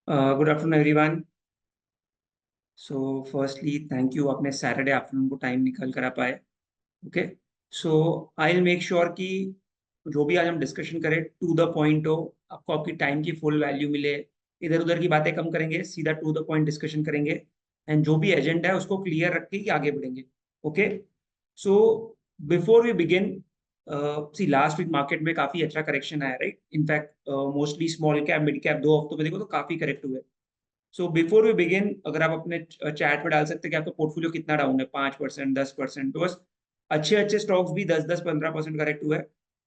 Good afternoon everyone. So firstly thank you, अपने Saturday afternoon को time निकल कर आ पाए। Okay, so I will make sure कि जो भी आज हम डिस्कशन करें टू द पॉइंट हो, आपको आपकी टाइम की फुल वैल्यू मिले। इधर उधर की बातें कम करेंगे, सीधा टू द पॉइंट डिस्कशन करेंगे। एंड जो भी एजेंडा है उसको क्लियर रख के ही आगे बढ़ेंगे। Okay, so before we begin, see last week market में काफी अच्छा करेक्शन आया, right? In fact mostly small cap mid cap 2 हफ्तों में देखो तो काफी करेक्ट हुए। सो बिफोर वी बिगिन, अगर आप अपने चैट पे डाल सकते हैं कि आपका पोर्टफोलियो कितना डाउन है, 5%, 10%, तो बस अच्छे अच्छे स्टॉक्स भी 10-10, 15% करेक्ट हुए।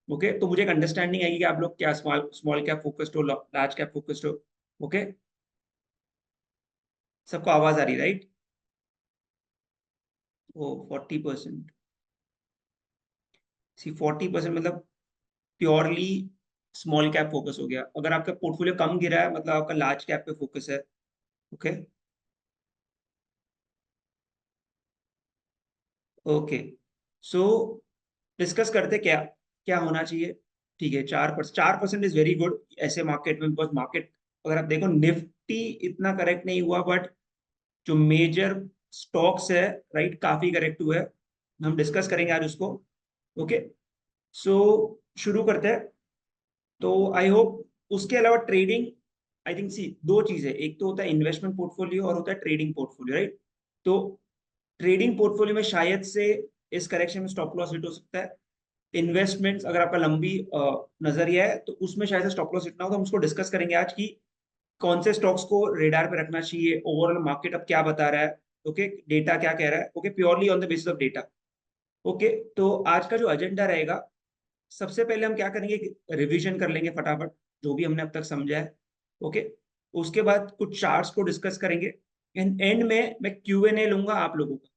ओके, तो मुझे एक अंडरस्टैंडिंग आएगी कि आप लोग क्या स्मॉल स्मॉल कैप फोकस्ड हो, लार्ज कैप फोकस्ड हो। ओके, सबको आवाज आ रही, राइट? ओ 40%। सी 40% मतलब प्योरली स्मॉल कैप फोकस हो गया। अगर आपका पोर्टफोलियो कम गिरा है मतलब आपका लार्ज कैप पे फोकस है। ओके, ओके, सो डिस्कस करते क्या क्या होना चाहिए। ठीक है, 4% इज वेरी गुड ऐसे मार्केट में, बिकॉज मार्केट अगर आप देखो निफ्टी इतना करेक्ट नहीं हुआ, बट जो मेजर स्टॉक्स है, राइट, काफी करेक्ट हुए हैं। हम डिस्कस करेंगे आज उसको। ओके, सो शुरू करते हैं। तो आई होप उसके अलावा ट्रेडिंग, आई थिंक सी दो चीजें, एक तो होता है इन्वेस्टमेंट पोर्टफोलियो और होता है ट्रेडिंग पोर्टफोलियो, राइट? तो ट्रेडिंग पोर्टफोलियो में शायद से इस करेक्शन में स्टॉप लॉस हिट हो सकता है। इन्वेस्टमेंट्स अगर आपका लंबी नजरिया है तो उसमें शायद से स्टॉप लॉस इतना हो, तो हम उसको डिस्कस करेंगे आज की कौन से स्टॉक्स को रेडार पे रखना चाहिए, ओवरऑल मार्केट अब क्या बता रहा है। ओके, डेटा क्या कह रहा है। Okay, purely on the basis of data. Okay, तो आज का जो एजेंडा रहेगा, सबसे पहले हम क्या करेंगे, रिवीजन कर लेंगे फटाफट जो भी हमने अब तक समझा है। ओके, उसके बाद कुछ चार्ट्स को डिस्कस करेंगे। एंड में मैं Q&A लूंगा आप लोगों का।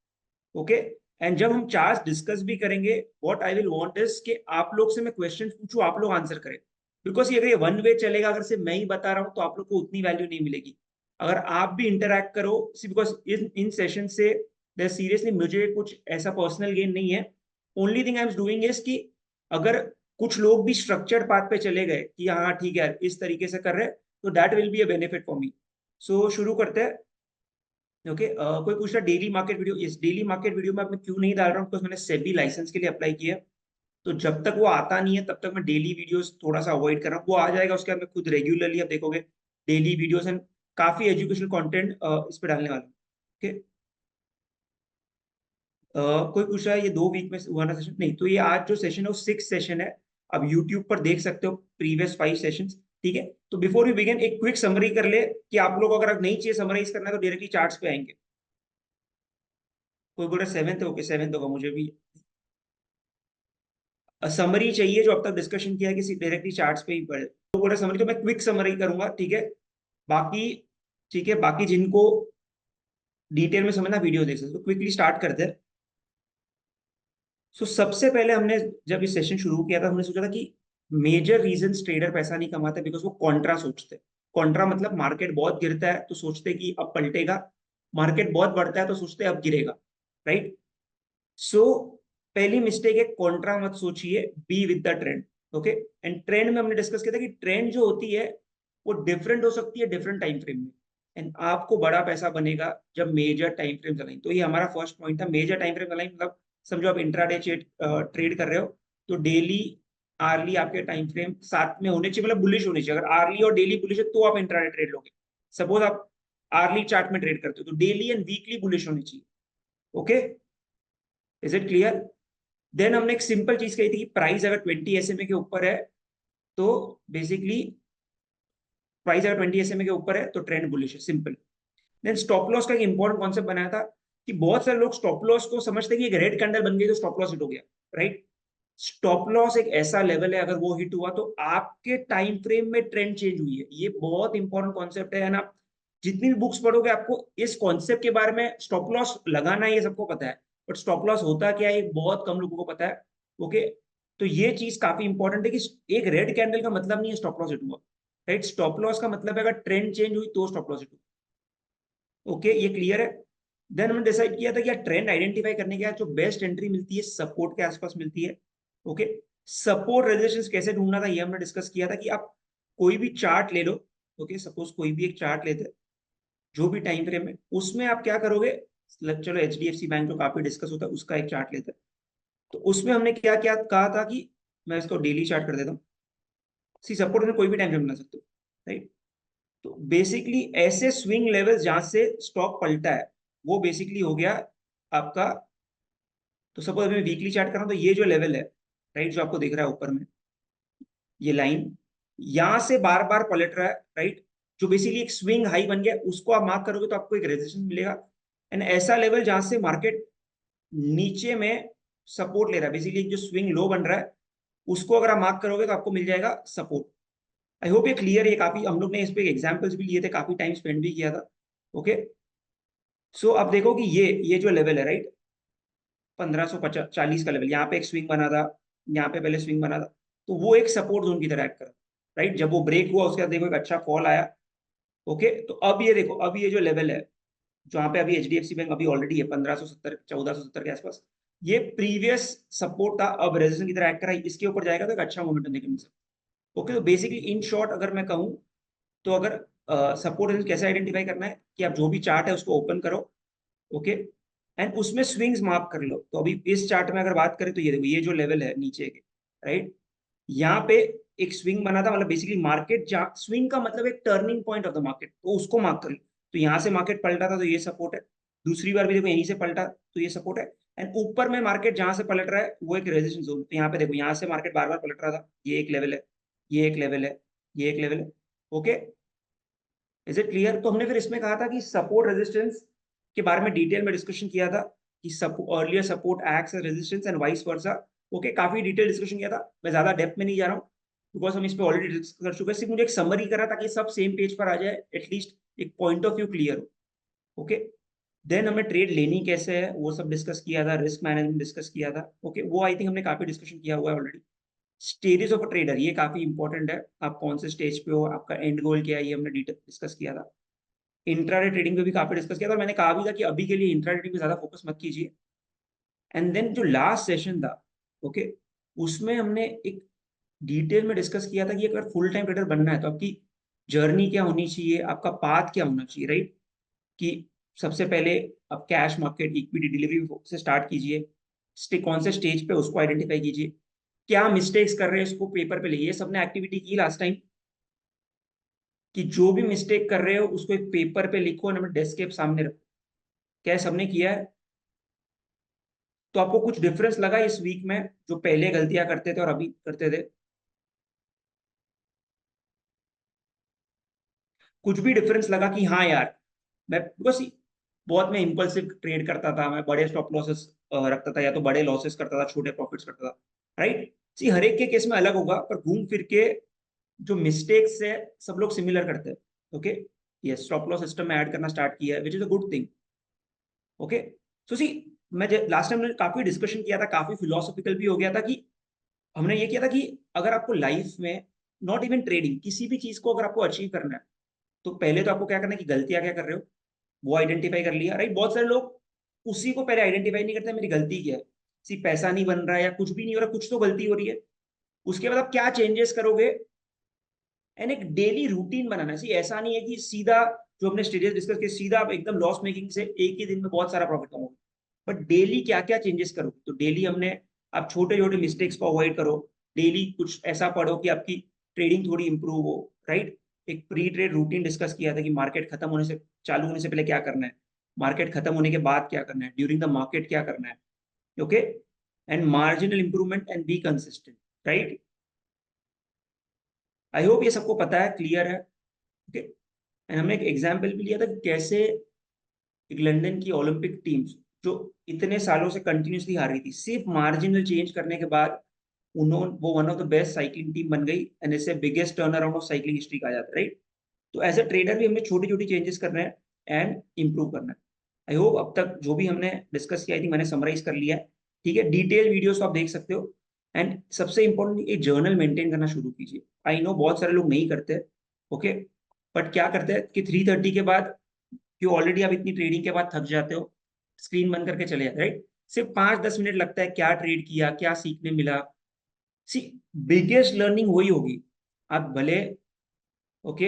ओके, एंड जब हम चार्ट डिस्कस भी करेंगे, what I will want is कि आप लोग से मैं क्वेश्चन पूछूं, आप लोग आंसर करें। बिकॉज ये अगर ये वन वे चलेगा, अगर सिर्फ मैं ही बता रहा हूं तो आप लोग को उतनी वैल्यू नहीं मिलेगी। अगर आप भी इंटरैक्ट करो, बिकॉज इन सेशन से सीरियसली मुझे कुछ ऐसा पर्सनल गेन नहीं है। Only thing I am doing is कि अगर कुछ लोग भी स्ट्रक्चर्ड पाथ पे चले गए कि हाँ ठीक है इस तरीके से कर रहे हैं, तो that will be a benefit for me. So शुरू करते हैं। ओके, कोई पूछ रहा डेली मार्केट वीडियो, इस डेली मार्केट वीडियो में अब मैं क्यों नहीं डाल रहा हूँ, बिकॉज मैंने सेबी लाइसेंस के लिए अप्लाई किया है। तो जब तक वो आता नहीं है तब तक मैं डेली वीडियोस थोड़ा सा अवॉइड कर रहा हूँ। वो आ जाएगा उसके बाद मैं खुद रेगुलरली, अब देखोगे, डेली वीडियोस एंड काफी एजुकेशनल कंटेंट इस पे डालने वाला हूँ। ओके, कोई पूछ रहा है ये 2 वीक में हुआ ना सेशन, नहीं, तो ये आज जो सेशन है वो 6 सेशन है। अब यूट्यूब पर देख सकते हो प्रीवियस 5 सेशन। ठीक है, तो बिफोर वी बिगिन एक क्विक समरी कर ले कि आप लोग अगर नहीं चाहिए समराइज करना तो डायरेक्टली चार्ट्स पे आएंगे। कोई बोल रहा 7th, ओके 7th होगा, मुझे भी समरी चाहिए जो अब तक डिस्कशन किया है, किसी डायरेक्टली चार्ट्स पे ही पढ़े तो बोल रहे समरी, तो मैं क्विक समरी करूंगा, ठीक है? बाकी, ठीक है, बाकी जिनको डिटेल में समझना वीडियो देख सकते, तो क्विकली स्टार्ट करते हैं। सो सबसे पहले हमने जब इस सेशन शुरू किया था, हमने सोचा था कि मेजर रीजन ट्रेडर पैसा नहीं कमाते बिकॉज वो कॉन्ट्रा सोचते। कॉन्ट्रा मतलब मार्केट बहुत गिरता है तो सोचते कि अब पलटेगा, मार्केट बहुत बढ़ता है तो सोचते अब गिरेगा, राइट? सो पहली मिस्टेक है, कॉन्ट्रा मत सोचिए, be with the trend. Okay, and trend में हमने डिस्कस किया था कि ट्रेंड जो होती है वो डिफरेंट हो सकती है डिफरेंट टाइम फ्रेम में। एंड आपको बड़ा पैसा बनेगा जब मेजर टाइम फ्रेम चलाएं। तो ये हमारा फर्स्ट पॉइंट था, मेजर टाइम फ्रेम चलाएं मतलब समझो आप इंट्राडे ट्रेड कर रहे हो, तो डेली आर्ली आपके टाइम फ्रेम साथ में होने चाहिए, मतलब बुलिश होने चाहिए। अगर आर्ली और डेली बुलिश है तो आप इंट्राडे ट्रेड लोगे। सपोज आप आर्ली चार्ट में ट्रेड करते हो तो डेली एंड वीकली बुलिश होनी चाहिए। Okay, is it clear? Then हमने एक सिंपल चीज कही थी कि प्राइस अगर 20 SMA के ऊपर है तो बेसिकली, प्राइस अगर 20 SMA के ऊपर है तो ट्रेंड बुलिश है, सिंपल। देन स्टॉप लॉस का एक इंपॉर्टेंट कॉन्सेप्ट बनाया था कि बहुत सारे लोग स्टॉप लॉस को समझते हैं कि एक रेड कैंडल बन गई तो स्टॉप लॉस हिट हो गया, राइट? स्टॉप लॉस एक ऐसा लेवल है, अगर वो हिट हुआ तो आपके टाइम फ्रेम में ट्रेंड चेंज हुई है। ये बहुत इंपॉर्टेंट कॉन्सेप्ट है ना? जितनी भी बुक्स पढ़ोगे आपको इस कॉन्सेप्ट के बारे में, स्टॉप लॉस लगाना ये सबको पता है, बट स्टॉप लॉस होता क्या है बहुत कम लोगों को पता है। ओके, तो ये चीज काफी इंपॉर्टेंट है कि एक रेड कैंडल का मतलब नहीं है स्टॉप लॉस हिट हुआ, राइट? स्टॉप लॉस का मतलब है अगर ट्रेंड चेंज हुई तो स्टॉप लॉस हिट हुआ। ओके, ये क्लियर है? देन हमने डिसाइड किया था कि ट्रेंड आइडेंटिफाई करने के बाद जो बेस्ट एंट्री मिलती है सपोर्ट के आसपास मिलती है। ओके, सपोर्ट रेजिस्टेंस कैसे ढूंढना था ये हमने डिस्कस किया था कि आप कोई भी चार्ट ले लो, ओके सपोज कोई भी एक चार्ट लेते हैं जो भी टाइम फ्रेम है, उसमें आप क्या करोगे, चलो एचडीएफसी बैंक जो काफी डिस्कस होता है उसका एक चार्ट लेते हैं, तो उसमें हमने क्या क्या कहा था कि मैं इसको डेली चार्ट कर देता हूँ। सी सपोर्ट में कोई भी टाइम फ्रेम बना सकते हो, राइट। तो बेसिकली ऐसे स्विंग लेवल जहां से स्टॉक पलटा है, वो बेसिकली हो गया आपका। तो सपोज मैं वीकली चार्ट कर रहा हूं, तो ये जो लेवल है, राइट, जो आपको दिख रहा है ऊपर में, ये लाइन यहां से बार बार पलट रहा है, राइट, जो बेसिकली एक स्विंग हाई बन गया, उसको आप मार्क करोगे तो आपको एक रेजिस्टेंस मिलेगा। एंड ऐसा लेवल जहां से मार्केट नीचे में सपोर्ट ले रहा है, बेसिकली जो स्विंग लो बन रहा है, उसको अगर आप मार्क करोगे तो आपको मिल जाएगा सपोर्ट। आई होप ये क्लियर है। काफी हम लोग ने इस पे एग्जांपल्स भी लिए थे, काफी टाइम स्पेंड भी किया था। ओके, सो अब देखो कि ये जो लेवल है, राइट, 1540 का लेवल, यहाँ पे एक स्विंग बना था, यहाँ पे पहले स्विंग बना था, तो वो एक सपोर्ट जोन की तरह एक्ट करा, राइट। जब वो ब्रेक हुआ उसके बाद देखो एक अच्छा फॉल आया। ओके, तो अब ये देखो, अब ये जो लेवल है जहाँ पे अभी एचडीएफसी बैंक अभी ऑलरेडी है 1570 1470 के आसपास, ये प्रीवियस सपोर्ट था, अब रेजिस्टेंस की तरह एक्ट करा, इसके ऊपर जाएगा तो एक अच्छा मोमेंटम देखने मिल सकता है। ओके, तो बेसिकली इन शॉर्ट अगर मैं कहूँ, तो अगर सपोर्ट रेजिस्टेंस कैसे आइडेंटिफाई करना है कि आप जो भी चार्ट है उसको ओपन करो, ओके, एंड उसमें स्विंग्स मार्क कर लो। तो अभी इस चार्ट में अगर बात करें तो ये देखो, ये जो लेवल है नीचे के, राइट, यहाँ पे एक स्विंग बना था, मतलब बेसिकली मार्केट जहाँ स्विंग का मतलब एक turning point of the market, तो उसको मार्क कर लो। तो यहाँ से मार्केट पलटा था तो ये सपोर्ट है, दूसरी बार भी देखो यहीं से पलटा तो ये सपोर्ट है, एंड ऊपर में मार्केट जहां से पलट रहा है वो एक रेजिस्टेंस जोन। तो यहाँ पे देखो, यहाँ से मार्केट बार बार पलट रहा था, ये एक लेवल है, ये एक लेवल है, ये एक लेवल है। Okay, is it clear? तो हमने फिर इसमें कहा था कि सपोर्ट रेजिस्टेंस के बारे में डिटेल में डिस्कशन किया था कि earlier support acts as resistance and vice versa. Okay, काफी डिटेल डिस्कशन किया था, मैं ज्यादा डेप्थ में नहीं जा रहा हूँ बिकॉज हम इस पे ऑलरेडी डिस्कस कर चुके हैं। सिर्फ मुझे एक समरी करा ताकि सब सेम पेज पर आ जाए, एटलीस्ट एक पॉइंट ऑफ व्यू क्लियर हो। ओके, देन हमने ट्रेड लेनी कैसे है वो सब डिस्कस किया था, रिस्क मैनेजमेंट डिस्कस किया था। ओके, वो आई थिंक हमने काफी डिस्कशन किया हुआ है already. Stages of a trader, ये काफी इंपॉर्टेंट है, आप कौन से स्टेज पे हो, आपका एंड गोल क्या है, ये हमने डिटेल डिस्कस किया था। इंट्राडे ट्रेडिंग पे भी काफी डिस्कस किया था, और मैंने कहा भी था कि अभी के लिए इंट्राडे ट्रेडिंग पे ज्यादा फोकस मत कीजिए। एंड देन जो लास्ट सेशन था, ओके, उसमें हमने एक डिटेल में डिस्कस किया था कि अगर फुल टाइम ट्रेडर बनना है तो आपकी जर्नी क्या होनी चाहिए, आपका पाथ क्या होना चाहिए, राइट। कि सबसे पहले आप कैश मार्केट इक्विटी डिलीवरी से स्टार्ट कीजिए, कौन से स्टेज पे उसको आइडेंटिफाई कीजिए, क्या मिस्टेक्स कर रहे हैं उसको पेपर पे लिखिए। ये सबने एक्टिविटी की लास्ट टाइम, कि जो भी मिस्टेक कर रहे हो उसको एक पेपर पे लिखो और अपने डेस्क के सामने रखो। क्या सबने किया है? तो आपको कुछ डिफरेंस लगा इस वीक में, जो पहले गलतियां करते थे और अभी करते थे? कुछ भी डिफरेंस लगा कि हाँ यार, मैं बिकॉज बहुत मैं इम्पल्सिव ट्रेड करता था, मैं बड़े स्टॉप लॉसेस रखता था, या तो बड़े लॉसेस करता था, छोटे प्रॉफिट्स करता था, राइट। सी हर एक के केस में अलग होगा, पर घूम फिर के जो मिस्टेक्स है सब लोग सिमिलर करते हैं। ओके, ये स्टॉप लॉस सिस्टम में ऐड करना स्टार्ट किया है, which is a good thing. Okay, so see मैं लास्ट टाइम काफी डिस्कशन किया था, काफी फिलोसॉफिकल भी हो गया था, कि हमने ये किया था कि अगर आपको लाइफ में, नॉट इवन ट्रेडिंग, किसी भी चीज को अगर आपको अचीव करना है, तो पहले तो आपको क्या करना है कि गलतियां क्या कर रहे हो वो आइडेंटिफाई कर लिया, राइट। बहुत सारे लोग उसी को पहले आइडेंटिफाई नहीं करते, मेरी गलती क्या है, सी पैसा नहीं बन रहा है या कुछ भी नहीं हो रहा, कुछ तो गलती हो रही है। उसके बाद आप क्या चेंजेस करोगे, एंड एक डेली रूटीन बनाना है। सी ऐसा नहीं है कि सीधा जो हमने स्टेजेस डिस्कस किए, सीधा आप एकदम लॉस मेकिंग से एक ही दिन में बहुत सारा प्रॉफिट कमाओगे, बट डेली क्या क्या चेंजेस करो। तो डेली हमने, आप छोटे छोटे मिस्टेक्स को अवॉइड करो, डेली कुछ ऐसा पढ़ो कि आपकी ट्रेडिंग थोड़ी इंप्रूव हो, राइट। एक प्री ट्रेड रूटीन डिस्कस किया था कि मार्केट खत्म होने से, चालू होने से पहले क्या करना है, मार्केट खत्म होने के बाद क्या करना है, ड्यूरिंग द मार्केट क्या करना है। Okay, and marginal improvement and be consistent, right. I hope ये सबको पता है, क्लियर है। ओके, एंड हमने एक एग्जाम्पल भी लिया था कि कैसे एक लंदन की ओलंपिक टीम्स जो इतने सालों से कंटिन्यूसली हार रही थी, सिर्फ मार्जिनल चेंज करने के बाद उन्होंने वो one of the best cycling team बन गई, एंड इससे biggest turn around of cycling history कहा जाता है, राइट। तो एज अ ट्रेडर भी हमें छोटी छोटी चेंजेस करना है एंड इंप्रूव करना है। आई होप अब तक जो भी हमने डिस्कस किया थी मैंने समराइज कर लिया है, ठीक है। डिटेल वीडियोस आप देख सकते हो, एंड सबसे इंपॉर्टेंट एक जर्नल मेंटेन करना शुरू कीजिए। आई नो बहुत सारे लोग नहीं करते, ओके, बट क्या करते हैं कि 3:30 के बाद, क्यों ऑलरेडी आप इतनी ट्रेडिंग के बाद थक जाते हो, स्क्रीन बंद करके चले जाते, राइट। सिर्फ 5-10 मिनट लगता है, क्या ट्रेड किया, क्या सीखने मिला। सी बिगेस्ट लर्निंग वही होगी, आप भले, ओके,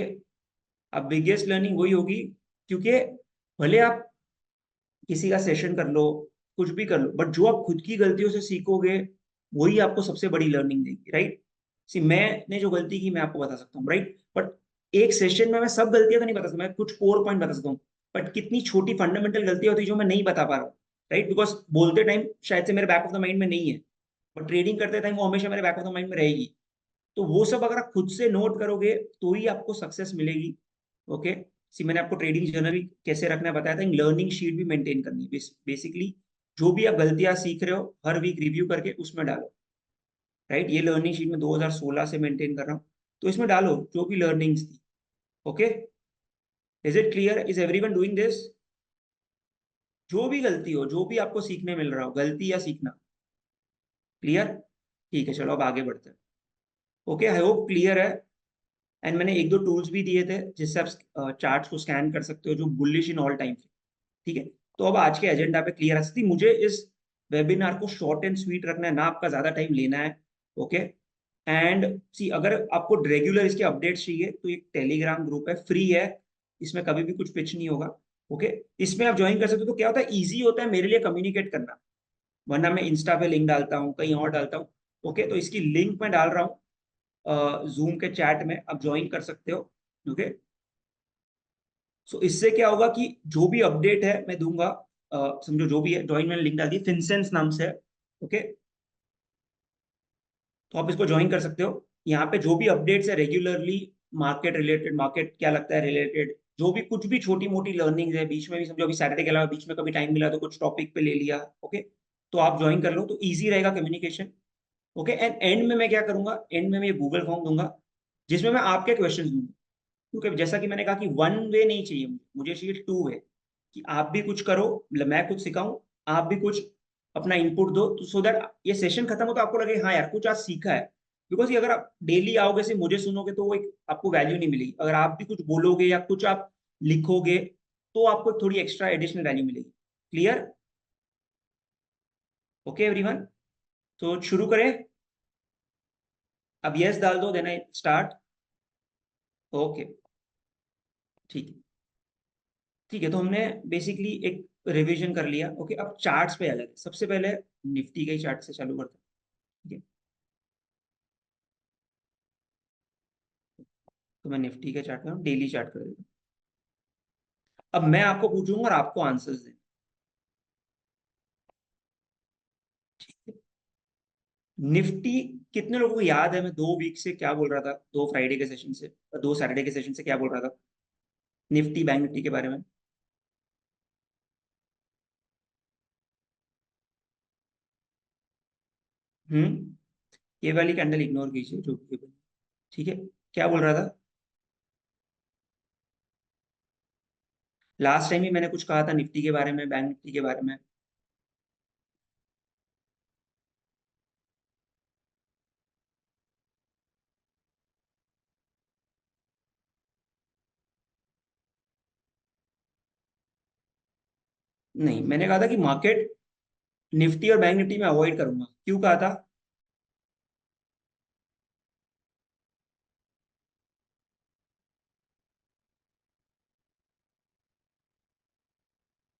अब बिगेस्ट लर्निंग वही होगी, क्योंकि भले आप किसी का सेशन कर लो, कुछ भी कर लो, बट जो आप खुद की गलतियों से सीखोगे वही आपको सबसे बड़ी लर्निंग देगी, राइट। सी मैंने जो गलती की मैं आपको बता सकता हूँ, राइट, बट एक सेशन में मैं सब गलतियां तो नहीं बता सकता, मैं कुछ कोर पॉइंट बता सकता हूँ, बट कितनी छोटी फंडामेंटल गलतियां होती है जो मैं नहीं बता पा रहा हूँ, राइट, बिकॉज बोलते टाइम शायद से मेरे बैक ऑफ द माइंड में नहीं है, बट ट्रेडिंग करते टाइम वो हमेशा मेरे बैक ऑफ द माइंड में रहेगी। तो वो सब अगर आप खुद से नोट करोगे तो ही आपको सक्सेस मिलेगी। ओके, सी मैंने आपको ट्रेडिंग जर्नल भी कैसे रखना है बताया था, लर्निंग शीट भी मेंटेन करनी है। बेसिकली जो भी आप गलतियां सीख रहे हो हर वीक रिव्यू करके उसमें डालो, राइट। ये लर्निंग शीट में 2016 से मेंटेन कर रहा हूँ, तो इसमें डालो जो भी लर्निंग्स थी। Okay, is it clear, is everyone doing this? जो भी गलती हो, जो भी आपको सीखने मिल रहा हो, गलती या सीखना, क्लियर? ठीक है, चलो अब आगे बढ़ते हैं। ओके, आई होप क्लियर है। एंड मैंने एक दो टूल्स भी दिए थे जिससे आप चार्ट्स को स्कैन कर सकते हो जो बुलिश इन ऑल टाइम। ठीक है, तो अब आज के एजेंडा पे क्लियर है। मुझे इस वेबिनार को शॉर्ट एंड स्वीट रखना है ना, आपका ज्यादा टाइम लेना है। ओके, एंड सी अगर आपको रेगुलर इसके अपडेट्स चाहिए तो एक टेलीग्राम ग्रुप है, फ्री है, इसमें कभी भी कुछ पिच नहीं होगा। ओके, इसमें आप ज्वाइन कर सकते हो। तो क्या होता है, ईजी होता है मेरे लिए कम्युनिकेट करना, वरना मैं इंस्टा पे लिंक डालता हूँ, कहीं और डालता हूँ। ओके, तो इसकी लिंक मैं डाल रहा हूँ जूम के चैट में, आप ज्वाइन कर सकते हो। ओके, सो इससे क्या होगा कि जो भी अपडेट है मैं दूंगा, समझो जो भी है, ज्वाइन मैंने लिंक डाल दी, फिनसेंस नाम से है। ओके, तो आप इसको ज्वाइन कर सकते हो। यहाँ पे जो भी अपडेट्स है रेगुलरली, मार्केट रिलेटेड, मार्केट क्या लगता है रिलेटेड, जो भी कुछ भी छोटी मोटी लर्निंग है, बीच में भी समझो अभी सैटरडे के अलावा बीच में कभी टाइम मिला तो कुछ टॉपिक पे ले लिया। ओके, तो आप ज्वाइन कर लो तो ईजी रहेगा कम्युनिकेशन। ओके, एंड एंड में मैं क्या करूंगा, एंड में मैं ये गूगल फॉर्म दूंगा जिसमें मैं आपके क्वेश्चन दूंगा, क्योंकि जैसा कि मैंने कहा कि वन वे नहीं चाहिए मुझे, मुझे चाहिए टू वे, कि आप भी कुछ करो, मतलब मैं कुछ सिखाऊं, आप भी कुछ अपना इनपुट दो, तो सो दैट ये सेशन खत्म हो तो आपको लगे हाँ यार कुछ आज सीखा है। बिकॉज ये अगर आप डेली आओगे सिर्फ मुझे सुनोगे तो वो एक आपको वैल्यू नहीं मिलेगी, अगर आप भी कुछ बोलोगे या कुछ आप लिखोगे तो आपको थोड़ी एक्स्ट्रा एडिशनल वैल्यू मिलेगी। क्लियर? ओके एवरीवन, तो शुरू करें। अब यस डाल दो, देन आई स्टार्ट। ओके, ठीक है। ठीक है, तो हमने बेसिकली एक रिवीजन कर लिया। ओके, अब चार्ट्स पे अलग है। सबसे पहले निफ्टी के चार्ट से चालू करते हैं। ठीक है, तो मैं निफ्टी के चार्ट में डेली चार्ट कर देता हूँ। अब मैं आपको पूछूंगा और आपको आंसर्स दें। ठीक है, निफ्टी कितने लोगों को याद है मैं 2 वीक से क्या बोल रहा था, 2 फ्राइडे के सेशन से, 2 सैटरडे के सेशन से क्या बोल रहा था निफ्टी बैंक निफ्टी के बारे में? ये वाली कैंडल इग्नोर कीजिए जो भी है। ठीक है, क्या बोल रहा था? लास्ट टाइम ही मैंने कुछ कहा था निफ्टी के बारे में, बैंक निफ्टी के बारे में। नहीं, मैंने कहा था कि मार्केट निफ्टी और बैंक निफ्टी में अवॉइड करूंगा। क्यों कहा था?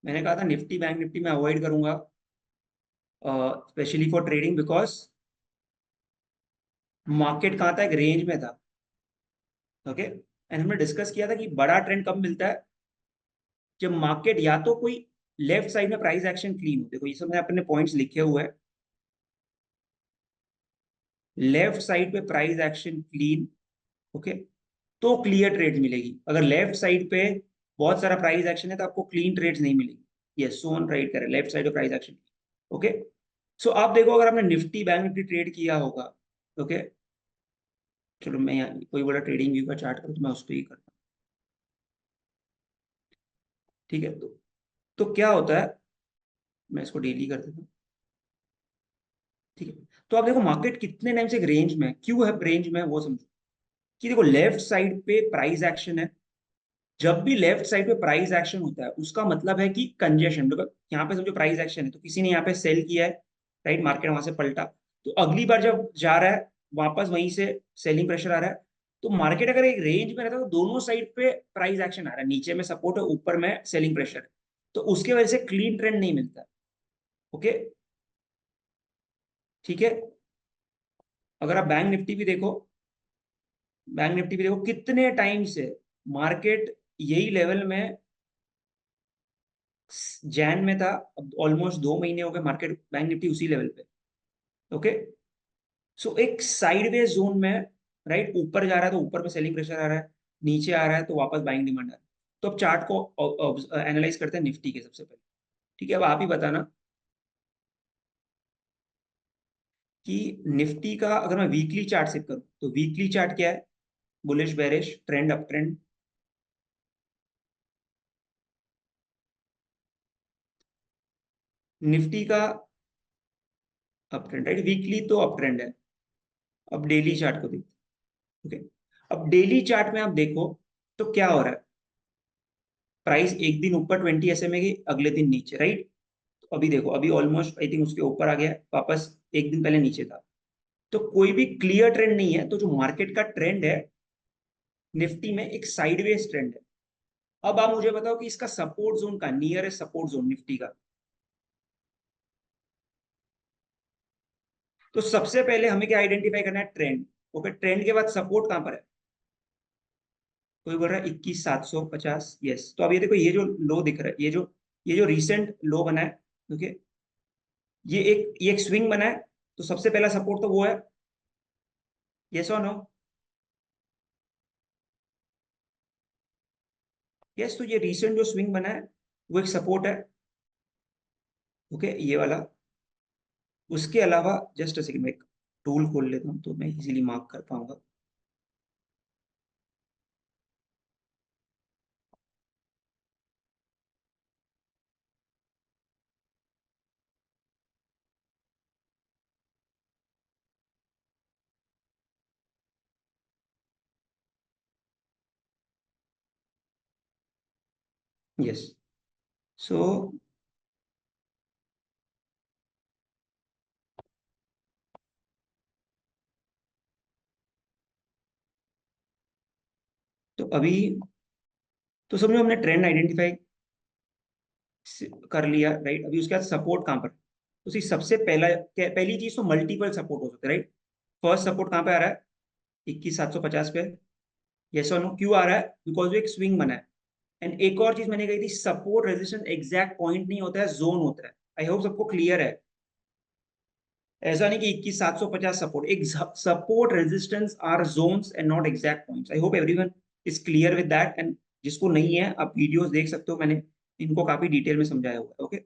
मैंने कहा था निफ्टी बैंक निफ्टी में अवॉइड करूंगा, specially for trading, because market कहाँ था, एक रेंज में था। ओके, एंड हमने डिस्कस किया था कि बड़ा ट्रेंड कब मिलता है, जब मार्केट या तो कोई लेफ्ट साइड में प्राइस एक्शन क्लीन हो। देखो ये सब मैंने अपने पॉइंट्स लिखे हुए हैं, लेफ्ट साइड पे प्राइस एक्शन क्लीन। ओके, तो क्लियर ट्रेड मिलेगी। अगर लेफ्ट साइड पे बहुत सारा प्राइस एक्शन है तो आपको क्लीन ट्रेड्स नहीं मिलेगी। यस, सो ऑन राइट करें, लेफ्ट साइड पे प्राइस एक्शन। ओके, सो आप देखो अगर आपने निफ्टी बैंक निफ्टी ट्रेड किया होगा। ओके, चलो मैं यहाँ कोई बोला ट्रेडिंग व्यू का चार्ट करूँ तो मैं उस पर ही करता हूँ। ठीक है, तो क्या होता है, मैं इसको डेली कर देता हूँ। ठीक है, तो आप देखो मार्केट कितने टाइम से एक रेंज में है। क्यों है रेंज में, वो समझो कि देखो लेफ्ट साइड पे प्राइस एक्शन है। जब भी लेफ्ट साइड पे प्राइस एक्शन होता है उसका मतलब है कि कंजेशन, देखो यहाँ पे समझो प्राइस एक्शन है तो किसी ने यहाँ पे सेल किया है, राइट, मार्केट वहां से पलटा, तो अगली बार जब जा रहा है वापस वहीं से सेलिंग प्रेशर आ रहा है, तो मार्केट अगर एक रेंज में रहता है तो दोनों साइड पे प्राइस एक्शन आ रहा है, नीचे में सपोर्ट है, ऊपर में सेलिंग प्रेशर है, तो उसके वजह से क्लीन ट्रेंड नहीं मिलता। ओके, ठीक है। अगर आप बैंक निफ्टी भी देखो, बैंक निफ्टी भी देखो कितने टाइम से मार्केट यही लेवल में जैन में था, अब ऑलमोस्ट 2 महीने हो गए मार्केट बैंक निफ्टी उसी लेवल पे। ओके, सो एक साइडवेज जोन में, राइट, ऊपर जा रहा है तो ऊपर में सेलिंग प्रेशर आ रहा है, नीचे आ रहा है तो वापस बाइंग डिमांड आ रहा है। तो अब चार्ट को एनालाइज करते हैं निफ्टी के सबसे पहले। ठीक है, अब आप ही बताना कि निफ्टी का अगर मैं वीकली चार्ट से करूं तो वीकली चार्ट क्या है, bullish bearish trend up trend. Nifty का अप ट्रेंड, राइट, वीकली तो अप ट्रेंड है। अब डेली चार्ट को देखते हैं। ओके, अब डेली चार्ट में आप देखो तो क्या हो रहा है, प्राइस एक दिन ऊपर 20 SMA गई, अगले दिन नीचे, राइट। तो अभी देखो, अभी ऑलमोस्ट आई थिंक उसके ऊपर आ गया है, वापस एक दिन पहले नीचे था। तो कोई भी क्लियर ट्रेंड नहीं है, तो जो मार्केट का ट्रेंड है निफ्टी में एक साइडवेज ट्रेंड है। अब आप मुझे बताओ कि इसका सपोर्ट जोन का, नियरेस्ट सपोर्ट जोन निफ्टी का। तो सबसे पहले हमें क्या आइडेंटिफाई करना है, ट्रेंड। ओके, ट्रेंड के बाद सपोर्ट कहां पर है, कोई बोल रहा है 21,750, यस। तो अब ये देखो, ये जो लो दिख रहा है, ये जो रिसेंट लो बना है, ओके, ये एक स्विंग बना है, तो सबसे पहला सपोर्ट तो वो है, यस और नो। यस, तो ये रिसेंट जो स्विंग बना है वो एक सपोर्ट है। ओके, ये वाला। उसके अलावा जस्ट अ सेकंड, मैं एक टूल खोल लेता हूँ तो मैं इजीली मार्क कर पाऊंगा। यस, सो तो अभी तो समझो हमने ट्रेंड आइडेंटिफाई कर लिया, राइट। अभी उसके बाद सपोर्ट कहां पर, तो उसी सबसे पहली चीज तो मल्टीपल सपोर्ट हो सकता है, राइट। फर्स्ट सपोर्ट कहां पे आ रहा है, 21,750 पे। यस और नो, क्यों आ रहा है, बिकॉज वो एक स्विंग बना है। एंड एक और चीज मैंने कही थी, सपोर्ट रेजिस्टेंस एग्जैक्ट पॉइंट नहीं होता है, जोन होता है। आई होप सबको क्लियर है। ऐसा नहीं कि 21,750 सपोर्ट, एक support resistance are zones and not exact points. I hope everyone is clear with that. And जिसको नहीं है, आप वीडियोस देख सकते हो, मैंने इनको काफी डिटेल में समझाया हुआ है। ओके,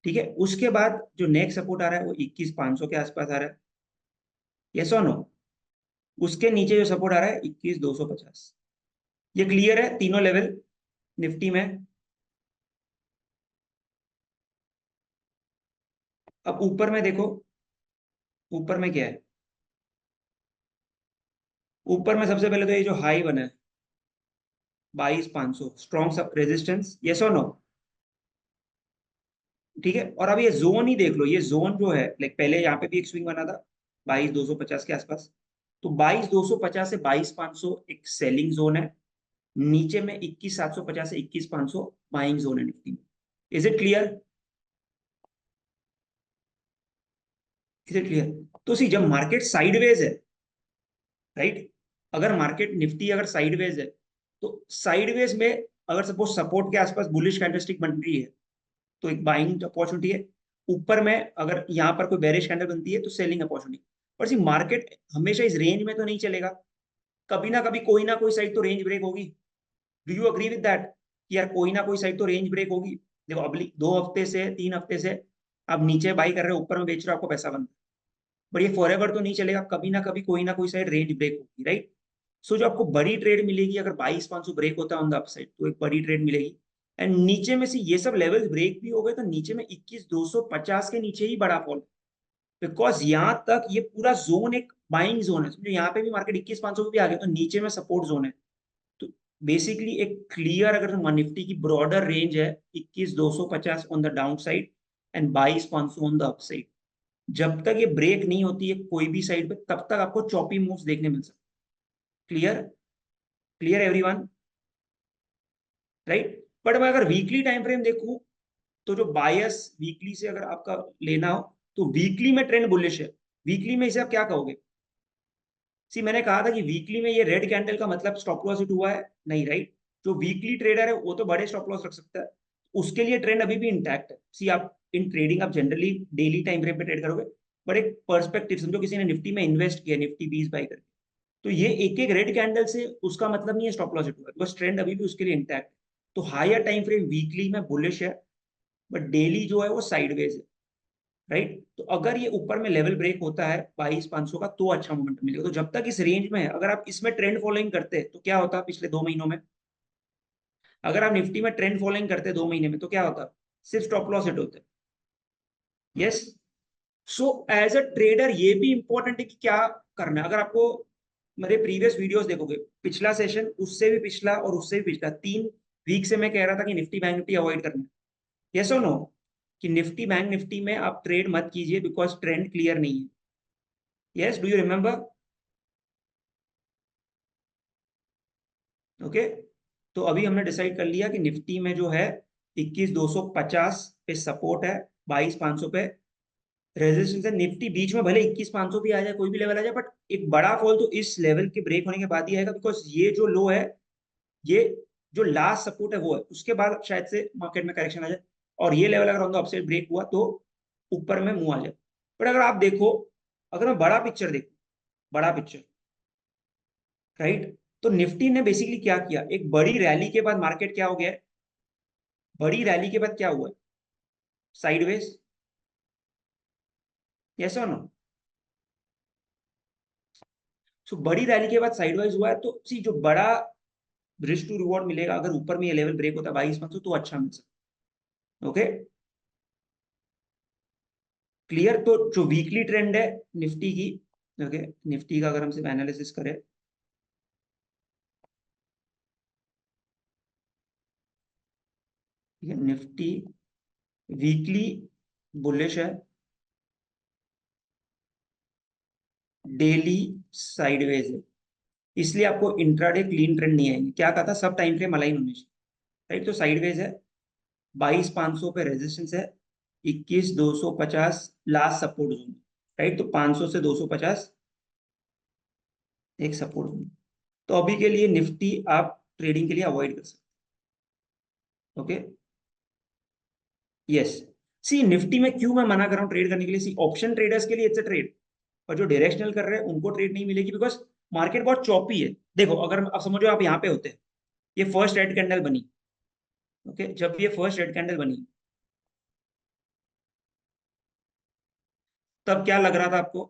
ठीक है। उसके बाद जो नेक्स्ट सपोर्ट आ रहा है वो 21,500 के आसपास आ रहा है, यस और नो। उसके नीचे जो सपोर्ट आ रहा है 21,250। ये क्लियर है तीनों लेवल निफ्टी में। अब ऊपर में देखो, ऊपर में क्या है, ऊपर में सबसे पहले तो ये जो हाई बना है 22,500 स्ट्रॉन्ग रेजिस्टेंस, यस और नो। ठीक है, और अब ये जोन ही देख लो, ये जोन जो है, लाइक पहले यहाँ पे भी एक स्विंग बना था 22,250 के आसपास। तो 22,250 से 22,500 एक सेलिंग जोन है, नीचे में 21,750 से 21,500 बाइंग जोन है निफ्टी में। Is it clear, is it clear. तो सी, जब मार्केट साइडवेज है, राइट, अगर मार्केट निफ्टी अगर साइडवेज है, तो साइडवेज में अगर सपोज सपोर्ट के आसपास बुलिश कैंडलस्टिक बन रही है तो एक बाइंग अपॉर्चुनिटी है। ऊपर में अगर यहाँ पर कोई बेरिश कैंडल बनती है तो सेलिंग अपॉर्चुनिटी। पर सी, मार्केट हमेशा इस रेंज में तो नहीं चलेगा, कभी ना कभी कोई ना कोई साइड तो रेंज ब्रेक होगी। Do you agree with that कि यार कोई ना कोई साइड तो रेंज ब्रेक होगी। देखो, अगली 2 हफ्ते से 3 हफ्ते से आप नीचे बाई कर रहे हो, ऊपर में बेच रहे हो, आपको पैसा बनता है। बट ये फॉर एवर तो नहीं चलेगा, कभी ना कभी कोई ना कोई साइड रेंज ब्रेक होगी, राइट। सो जो आपको बड़ी ट्रेड मिलेगी, अगर 22,500 ब्रेक होता है ऑन द अपसाइड तो एक बड़ी ट्रेड मिलेगी। एंड नीचे में से ये सब लेवल्स ब्रेक भी हो गए तो नीचे में 21,250 के नीचे ही बड़ा फॉल, बिकॉज यहाँ तक ये पूरा जोन एक बाइंग जोन है। समझो, यहाँ पे भी मार्केट 21,500 पे भी आ गया तो नीचे में सपोर्ट जोन है। तो बेसिकली एक क्लियर, अगर निफ्टी की ब्रॉडर रेंज है 21,250 on the down side and 22,500 on the upside. जब तक ये ब्रेक नहीं होती है कोई भी साइड पे, तब तक आपको चॉपी मूव्स देखने मिल सकते clear? Clear everyone? Right? But मैं अगर वीकली टाइम फ्रेम देखूं तो जो बायस वीकली से अगर आपका लेना हो तो वीकली में ट्रेंड बुलिश है। वीकली में इसे आप क्या कहोगे? सी मैंने कहा था कि वीकली में ये रेड कैंडल का मतलब स्टॉप लॉस हिट हुआ है नहीं, राइट? जो वीकली ट्रेडर है वो तो बड़े स्टॉप लॉस रख सकता है, उसके लिए ट्रेंड अभी भी इंटैक्ट है। सी आप इन ट्रेडिंग आप जनरली डेली टाइम फ्रेम पे ट्रेड करोगे, बट एक पर्सपेक्टिव समझो, किसी ने निफ्टी में इन्वेस्ट किया, निफ्टी 20 बाई करके, तो ये एक एक रेड कैंडल से उसका मतलब नहीं है स्टॉप लॉस हिट हुआ, बस ट्रेंड अभी भी उसके लिए इंटैक्ट है। तो हायर टाइम फ्रेम वीकली में बुलिश है, बट डेली जो है वो साइडवेज है, राइट? तो अगर ये ऊपर में लेवल ब्रेक होता है 22,500 का तो अच्छा मोमेंटम मिलेगा। तो जब तक इस रेंज में है, अगर आप इसमें ट्रेंड फॉलोइंग करते तो क्या होता पिछले 2 महीनों में? अगर आप निफ्टी में ट्रेंड फॉलोइंग करते 2 महीने में तो क्या होता? सिर्फ स्टॉप लॉस हिट होते। Yes. So as a trader ये भी इंपॉर्टेंट है कि क्या करना है। अगर आपको मेरे प्रीवियस वीडियोस देखोगे, पिछला सेशन, उससे भी पिछला और उससे भी पिछला, 3 वीक से मैं कह रहा था कि निफ्टी बैंक निफ्टी अवॉइड करना है। यस और नो? कि निफ्टी बैंक निफ्टी में आप ट्रेड मत कीजिए बिकॉज ट्रेंड क्लियर नहीं है। Yes, do you remember? Okay. तो अभी हमने डिसाइड कर लिया कि निफ्टी में जो है 21,250 पे सपोर्ट है, 22,500 पे रेजिस्टेंस है। निफ्टी बीच में भले 21,500 भी आ जाए, कोई भी लेवल आ जाए, बट एक बड़ा फॉल तो इस लेवल के ब्रेक होने के बाद ही आएगा, बिकॉज ये जो लो है, ये जो लास्ट सपोर्ट है वो है, उसके बाद शायद से मार्केट में करेक्शन आ जाए, और ये लेवल अगर ऑन द अपसाइड ब्रेक हुआ तो ऊपर में मुंह आ जाए। बट अगर आप देखो, अगर मैं बड़ा पिक्चर देखूं, बड़ा पिक्चर, राइट? तो निफ्टी ने बेसिकली क्या किया, एक बड़ी रैली के बाद मार्केट क्या हो गया है? बड़ी रैली के बाद क्या हुआ है? साइडवेज। यस और नो? सो बड़ी रैली के बाद साइडवाइज हुआ है, तो सी जो बड़ा रिस्क टू रिवॉर्ड मिलेगा अगर ऊपर में ये लेवल ब्रेक होता है 22,500 तो अच्छा मिल सकता है। Okay, clear? तो जो वीकली ट्रेंड है निफ्टी की, ओके, निफ्टी का अगर हम सिर्फ एनालिसिस करें, ठीक है, निफ्टी वीकली बुलिश है, डेली साइडवेज है, इसलिए आपको इंट्राडे क्लीन ट्रेंड नहीं आएंगे। क्या कहा था? सब टाइम फ्रेम अलाइन होने चाहिए, राइट? तो साइडवेज है, 22,500 पे रेजिस्टेंस है, 21,250 लास्ट सपोर्ट जोन, राइट? तो 500 से 250 एक सपोर्ट जोन। तो अभी के लिए निफ्टी आप ट्रेडिंग के लिए अवॉइड कर सकते हैं। Okay, yes. सी निफ्टी में क्यों मैं मना कर रहा हूँ ट्रेड करने के लिए? सी ऑप्शन ट्रेडर्स के लिए इट्स अ ट्रेड, और जो डायरेक्शनल कर रहे हैं उनको ट्रेड नहीं मिलेगी, बिकॉज मार्केट बहुत चॉपी है। देखो, अगर आप समझो आप यहाँ पे होते, ये फर्स्ट रेड कैंडल बनी, ओके, जब ये फर्स्ट रेड कैंडल बनी तब क्या लग रहा था आपको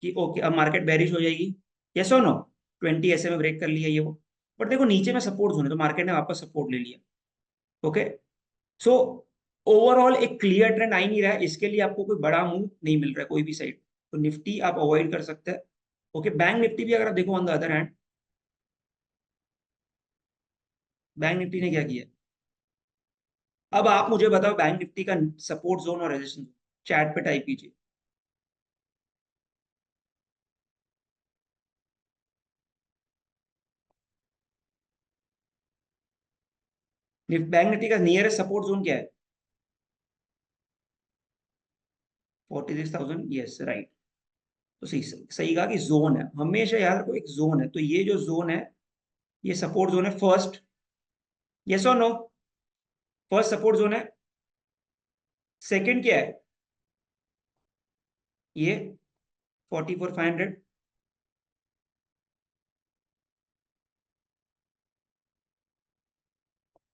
कि ओके अब मार्केट बेरिश हो जाएगी? यस और नो? 20 ऐसे में ब्रेक कर लिया ये वो, बट देखो नीचे में सपोर्ट जोन है तो मार्केट ने वापस सपोर्ट ले लिया। ओके, सो ओवरऑल एक क्लियर ट्रेंड आ ही नहीं रहा है, इसके लिए आपको कोई बड़ा मूव नहीं मिल रहा है कोई भी साइड, तो निफ्टी आप अवॉइड कर सकते हैं। ओके, बैंक निफ्टी भी अगर आप देखो on the other hand, bank Nifty ने क्या किया? अब आप मुझे बताओ बैंक निफ्टी का सपोर्ट जोन और रेजिस्टेंस, चैट पे टाइप कीजिए। बैंक निफ्टी का नियरेस्ट सपोर्ट जोन क्या है? 46,000, यस, राइट। तो सही सही कहा कि जोन है, हमेशा याद रखो एक जोन है, तो ये जो जोन है ये सपोर्ट जोन है फर्स्ट। यस और नो? फर्स्ट सपोर्ट जोन है। सेकंड क्या है? ये 44,500।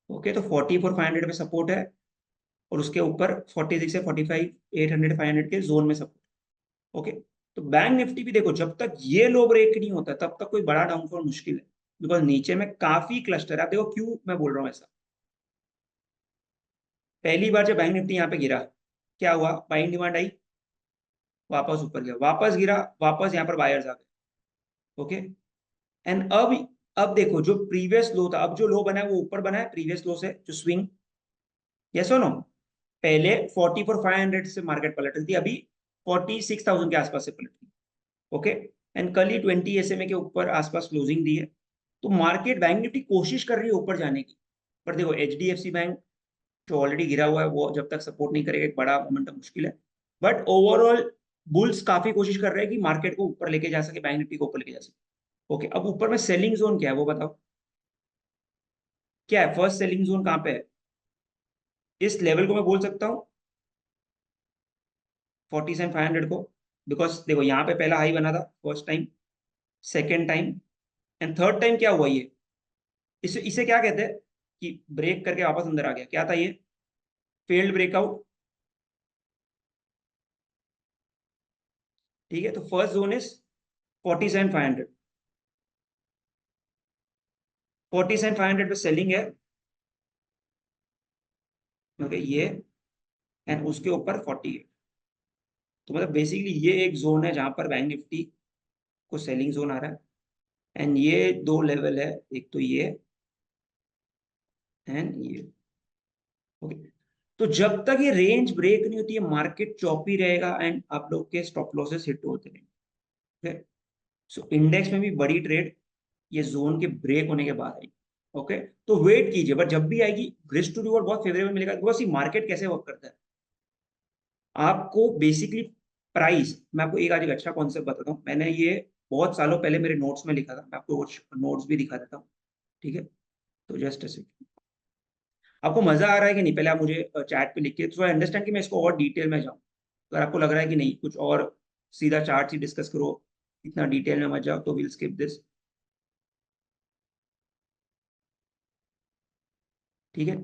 ओके, तो 44,500 पे सपोर्ट है, और उसके ऊपर 46 से 45, 800, 500 के जोन में सपोर्ट। ओके, तो बैंक निफ्टी भी देखो जब तक ये लो ब्रेक नहीं होता तब तक कोई बड़ा डाउनफॉल मुश्किल है, बिकॉज नीचे में काफी क्लस्टर है। आप देखो क्यों मैं बोल रहा हूँ ऐसा। पहली बार जब बैंक निफ्टी यहाँ पे गिरा, क्या हुआ? बाइंग डिमांड आई, वापस ऊपर गया, वापस गिरा, वापस यहाँ पर बायर्स आ गए। ओके, एंड अब देखो जो प्रीवियस लो था, अब जो लो बना है वो ऊपर बना है प्रीवियस लो से, जो स्विंग। यस और नो? पहले 44,500 से मार्केट पलट रही थी, अभी 46,000 के आसपास से पलट रही। ओके, एंड कल ही 20 SMA के ऊपर आसपास क्लोजिंग दी है। तो मार्केट, बैंक निफ्टी कोशिश कर रही है ऊपर जाने की, पर देखो HDFC बैंक जो ऑलरेडी गिरा हुआ है वो जब तक सपोर्ट नहीं करेगा एक बड़ा मोमेंटम मुश्किल है। बट ओवरऑल बुल्स काफी कोशिश कर रहे हैं कि मार्केट को ऊपर लेके जा सके, बैंक निफ्टी को ऊपर लेके जा सके। ओके, अब ऊपर में सेलिंग जोन क्या है वो बताओ, क्या है फर्स्ट सेलिंग जोन कहाँ पे है? इस लेवल को मैं बोल सकता हूँ 47,500 को, बिकॉज देखो यहाँ पे पहला हाई बना था first time, second time and third time क्या हुआ ये, इसे इसे क्या कहते हैं कि ब्रेक करके वापस अंदर आ गया, क्या था ये? Failed breakout. ठीक है, तो फर्स्ट जोन इज 47,500, 47,500 पे सेलिंग है। ओके, ये एंड उसके ऊपर 48। तो मतलब बेसिकली ये एक जोन है जहां पर बैंक निफ्टी को सेलिंग जोन आ रहा है। एंड ये दो लेवल है, एक तो ये एंड ये। ओके, तो जब तक ये रेंज ब्रेक नहीं होती है मार्केट चौपी रहेगा एंड आप लोग के स्टॉप लॉसेस हिट होते रहेंगे। सो इंडेक्स में भी बड़ी ट्रेड ये जोन के ब्रेक होने के बाद आएगी। ओके, तो वेट कीजिए, बट जब भी आएगी रिस्क टू रिवॉर्ड बहुत फेवरेबल मिलेगा। बिकॉज ये मार्केट कैसे वर्क करता है, आपको बेसिकली प्राइस, मैं आपको एक आज एक अच्छा कॉन्सेप्ट बताता हूँ, मैंने ये बहुत सालों पहले मेरे नोट्स में लिखा था, मैं आपको नोट्स भी दिखा देता हूँ। ठीक है, तो जस्ट अ सेकंड, आपको मजा आ रहा है कि नहीं पहले आप मुझे चैट पे लिखिए, तो आई अंडरस्टैंड कि मैं इसको और डिटेल में जाऊँ। अगर आपको लग रहा है कि नहीं कुछ और सीधा चार्ट ही डिस्कस करो, इतना डिटेल में मत जाओ, तो विल स्किप दिस। ठीक है,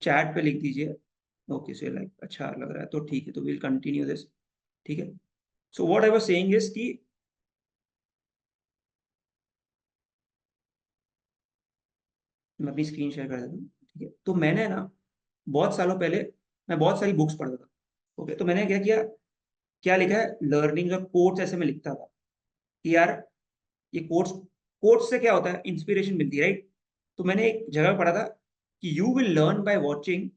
चैट पे लिख दीजिए। ओके, सो लाइक अच्छा लग रहा है तो ठीक है, तो विल कंटिन्यू दिस। ठीक है, so what I was saying is कि मैं अपनी स्क्रीन शेयर कर देता हूँ। ठीक है, तो मैंने ना बहुत सालों पहले मैं बहुत सारी बुक्स पढ़ता था। ओके, तो मैंने क्या किया, क्या लिखा है लर्निंग और कोट्स ऐसे में लिखता था कि यार ये कोट्स, कोट्स से क्या होता है इंस्पिरेशन मिलती है, राइट? तो मैंने एक जगह पढ़ा था कि you will learn by watching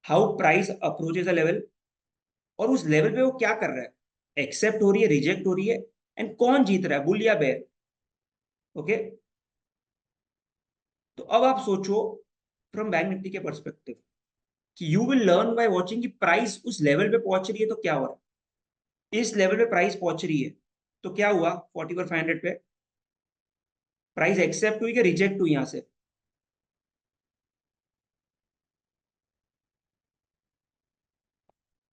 how price approaches a level, और उस लेवल पे वो क्या कर रहा है, एक्सेप्ट हो रही है, रिजेक्ट हो रही है, एंड कौन जीत रहा है, बुल या बेयर। ओके, तो अब आप सोचो फ्रॉम बैंक निफ्टी के परस्पेक्टिव कि you will learn by watching कि प्राइस उस लेवल पे पहुंच रही है तो क्या हो रहा है, इस लेवल पे प्राइस पहुंच रही है तो क्या हुआ, 44,500 पे प्राइस एक्सेप्ट हुई कि रिजेक्ट हुई यहां से?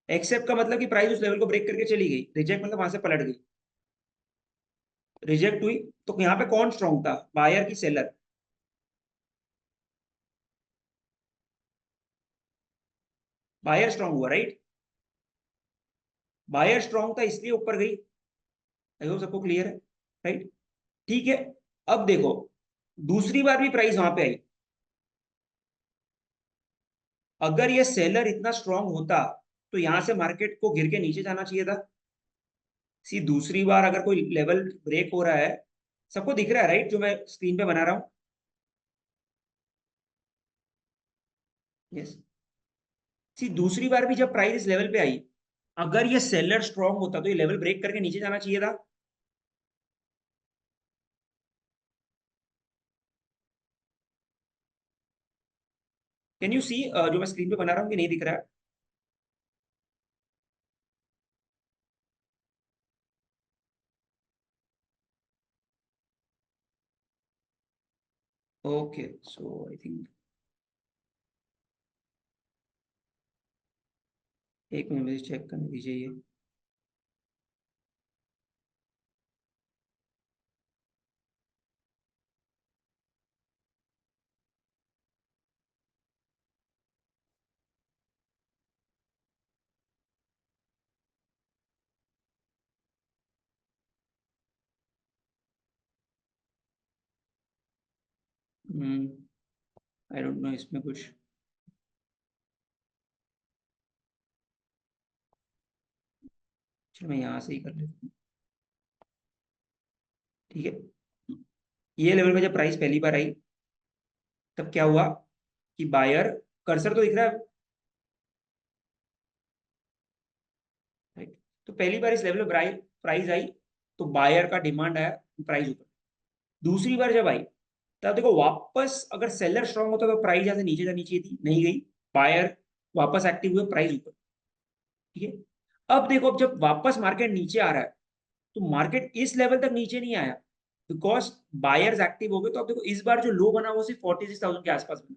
एक्सेप्ट का मतलब कि प्राइस उस लेवल को ब्रेक करके चली गई, रिजेक्ट मतलब वहां से पलट गई। रिजेक्ट हुई तो यहाँ पे कौन स्ट्रांग था, बायर की सेलर? बायर स्ट्रांग हुआ, राइट? बायर स्ट्रांग था इसलिए ऊपर गई। आई होप सबको क्लियर है, राइट? ठीक है, अब देखो दूसरी बार भी प्राइस वहां पे आई, अगर ये सेलर इतना स्ट्रांग होता तो यहां से मार्केट को गिर के नीचे जाना चाहिए था। सी दूसरी बार अगर कोई लेवल ब्रेक हो रहा है, सबको दिख रहा है राइट जो मैं स्क्रीन पे बना रहा हूँ? यस, सी दूसरी बार भी जब प्राइस इस लेवल पे आई, अगर ये सेलर स्ट्रांग होता तो ये लेवल ब्रेक करके नीचे जाना चाहिए था। कैन यू सी जो मैं स्क्रीन पे बना रहा हूँ कि नहीं दिख रहा है? ओके, सो आई थिंक एक मिनट मुझे चेक करने दीजिए ये। आई डोंट नो इसमें कुछ, चलो मैं यहाँ से ही कर लेता हूँ। ठीक है, ये लेवल पे जब प्राइस पहली बार आई तब क्या हुआ कि बायर, कर्सर तो दिख रहा है राइट? तो पहली बार इस लेवल पे प्राइस आई, तो बायर का डिमांड आया, प्राइस ऊपर। दूसरी बार जब आई तब देखो वापस अगर सेलर स्ट्रांग होता तो प्राइस ऐसे नीचे जानी चाहिए थी, नहीं गई, बायर वापस एक्टिव हुए, प्राइस ऊपर। ठीक है, अब देखो अब जब वापस मार्केट नीचे आ रहा है तो मार्केट इस लेवल तक नीचे नहीं आया बिकॉज बायर्स एक्टिव हो गए। तो अब देखो इस बार जो लो बना वो सिर्फ 46,000 के आसपास बना।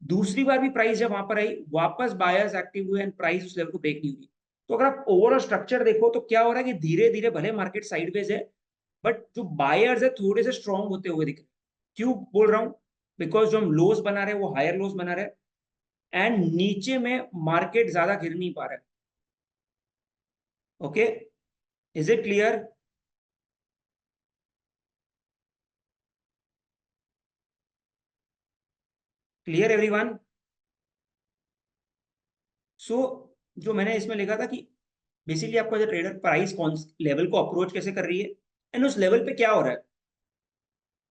दूसरी बार भी प्राइस जब वहां पर आई वापस बायर्स एक्टिव हुए एंड प्राइस उस लेवल को ब्रेक नहीं हुई। तो अगर आप ओवरऑल स्ट्रक्चर देखो तो क्या हो रहा है कि धीरे धीरे भले मार्केट साइडवेज है बट जो बायर्स है थोड़े से स्ट्रॉन्ग होते हुए दिख रहे हैं। क्यों बोल रहा हूं? बिकॉज जो हम लोस बना रहे हैं वो हायर लोस बना रहे हैं एंड नीचे में मार्केट ज्यादा गिर नहीं पा रहा है। Okay, is it clear? Clear everyone? So जो मैंने इसमें लिखा था कि बेसिकली आपको एज अ ट्रेडर प्राइस कौन लेवल को अप्रोच कैसे कर रही है एंड उस लेवल पे क्या हो रहा है।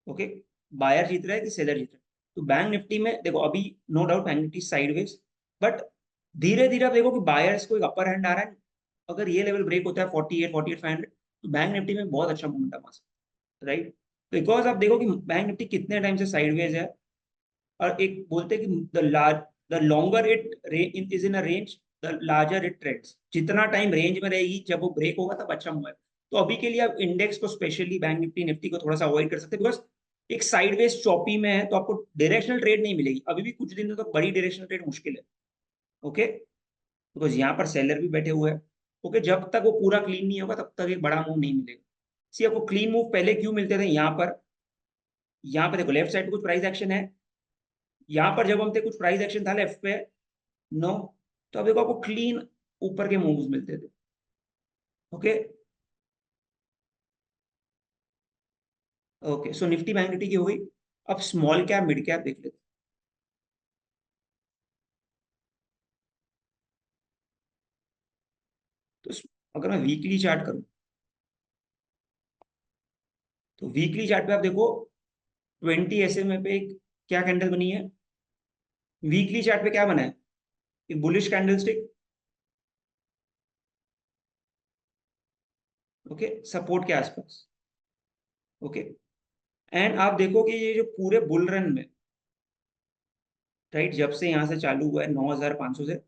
ओके, बायर जीत रहा है कि सेलर जीत रहा है। तो बैंक निफ्टी में देखो अभी no doubt Bank Nifty sideways, but धीरे धीरे आप देखो कि बायर्स को एक अपर हैंड आ रहा है। अगर ये लेवल ब्रेक होता है 48 500 तो बैंक निफ्टी में बहुत अच्छा मोमेंटम आ सकता है, राइट? बिकॉज आप देखो कि बैंक निफ्टी कितने टाइम से साइडवेज है और एक बोलते हैं कि the longer it is in a range the larger it trades. जितना टाइम रेंज में रहेगी जब वो ब्रेक होगा तब अच्छा मूव है। तो अभी के लिए आप इंडेक्स को स्पेशली बैंक निफ्टी निफ्टी को थोड़ा सा अवॉइड कर सकते हैं बिकॉज एक साइडवेज चॉपी में है तो आपको डायरेक्शनल ट्रेड नहीं मिलेगी अभी भी कुछ दिन तो बड़ी डायरेक्शनल ट्रेड मुश्किल है। ओके, बिकॉज यहाँ पर सेलर भी बैठे हुए हैं। ओके, जब तक वो पूरा क्लीन नहीं होगा तब तक एक बड़ा मूव नहीं मिलेगा। सी आपको क्लीन मूव पहले क्यों मिलते थे? यहाँ पर देखो लेफ्ट साइड पे कुछ प्राइस एक्शन है, यहाँ पर जब हम थे कुछ प्राइस एक्शन था लेफ्ट पे, नो। तो अब देखो आपको क्लीन ऊपर के मूव्स मिलते थे। ओके, ओके, सो निफ्टी बैंक निफ्टी की हो गई। अब स्मॉल कैप मिड कैप देख लेते हैं। तो अगर मैं वीकली चार्ट करूं तो वीकली चार्ट पे आप देखो 20 SMA पे एक क्या कैंडल बनी है? वीकली चार्ट पे क्या बना है? एक बुलिश कैंडलस्टिक। ओके, सपोर्ट के आसपास। ओके, एंड आप देखो कि ये जो पूरे बुल रन में, राइट, जब से यहां से चालू हुआ है 9,500 से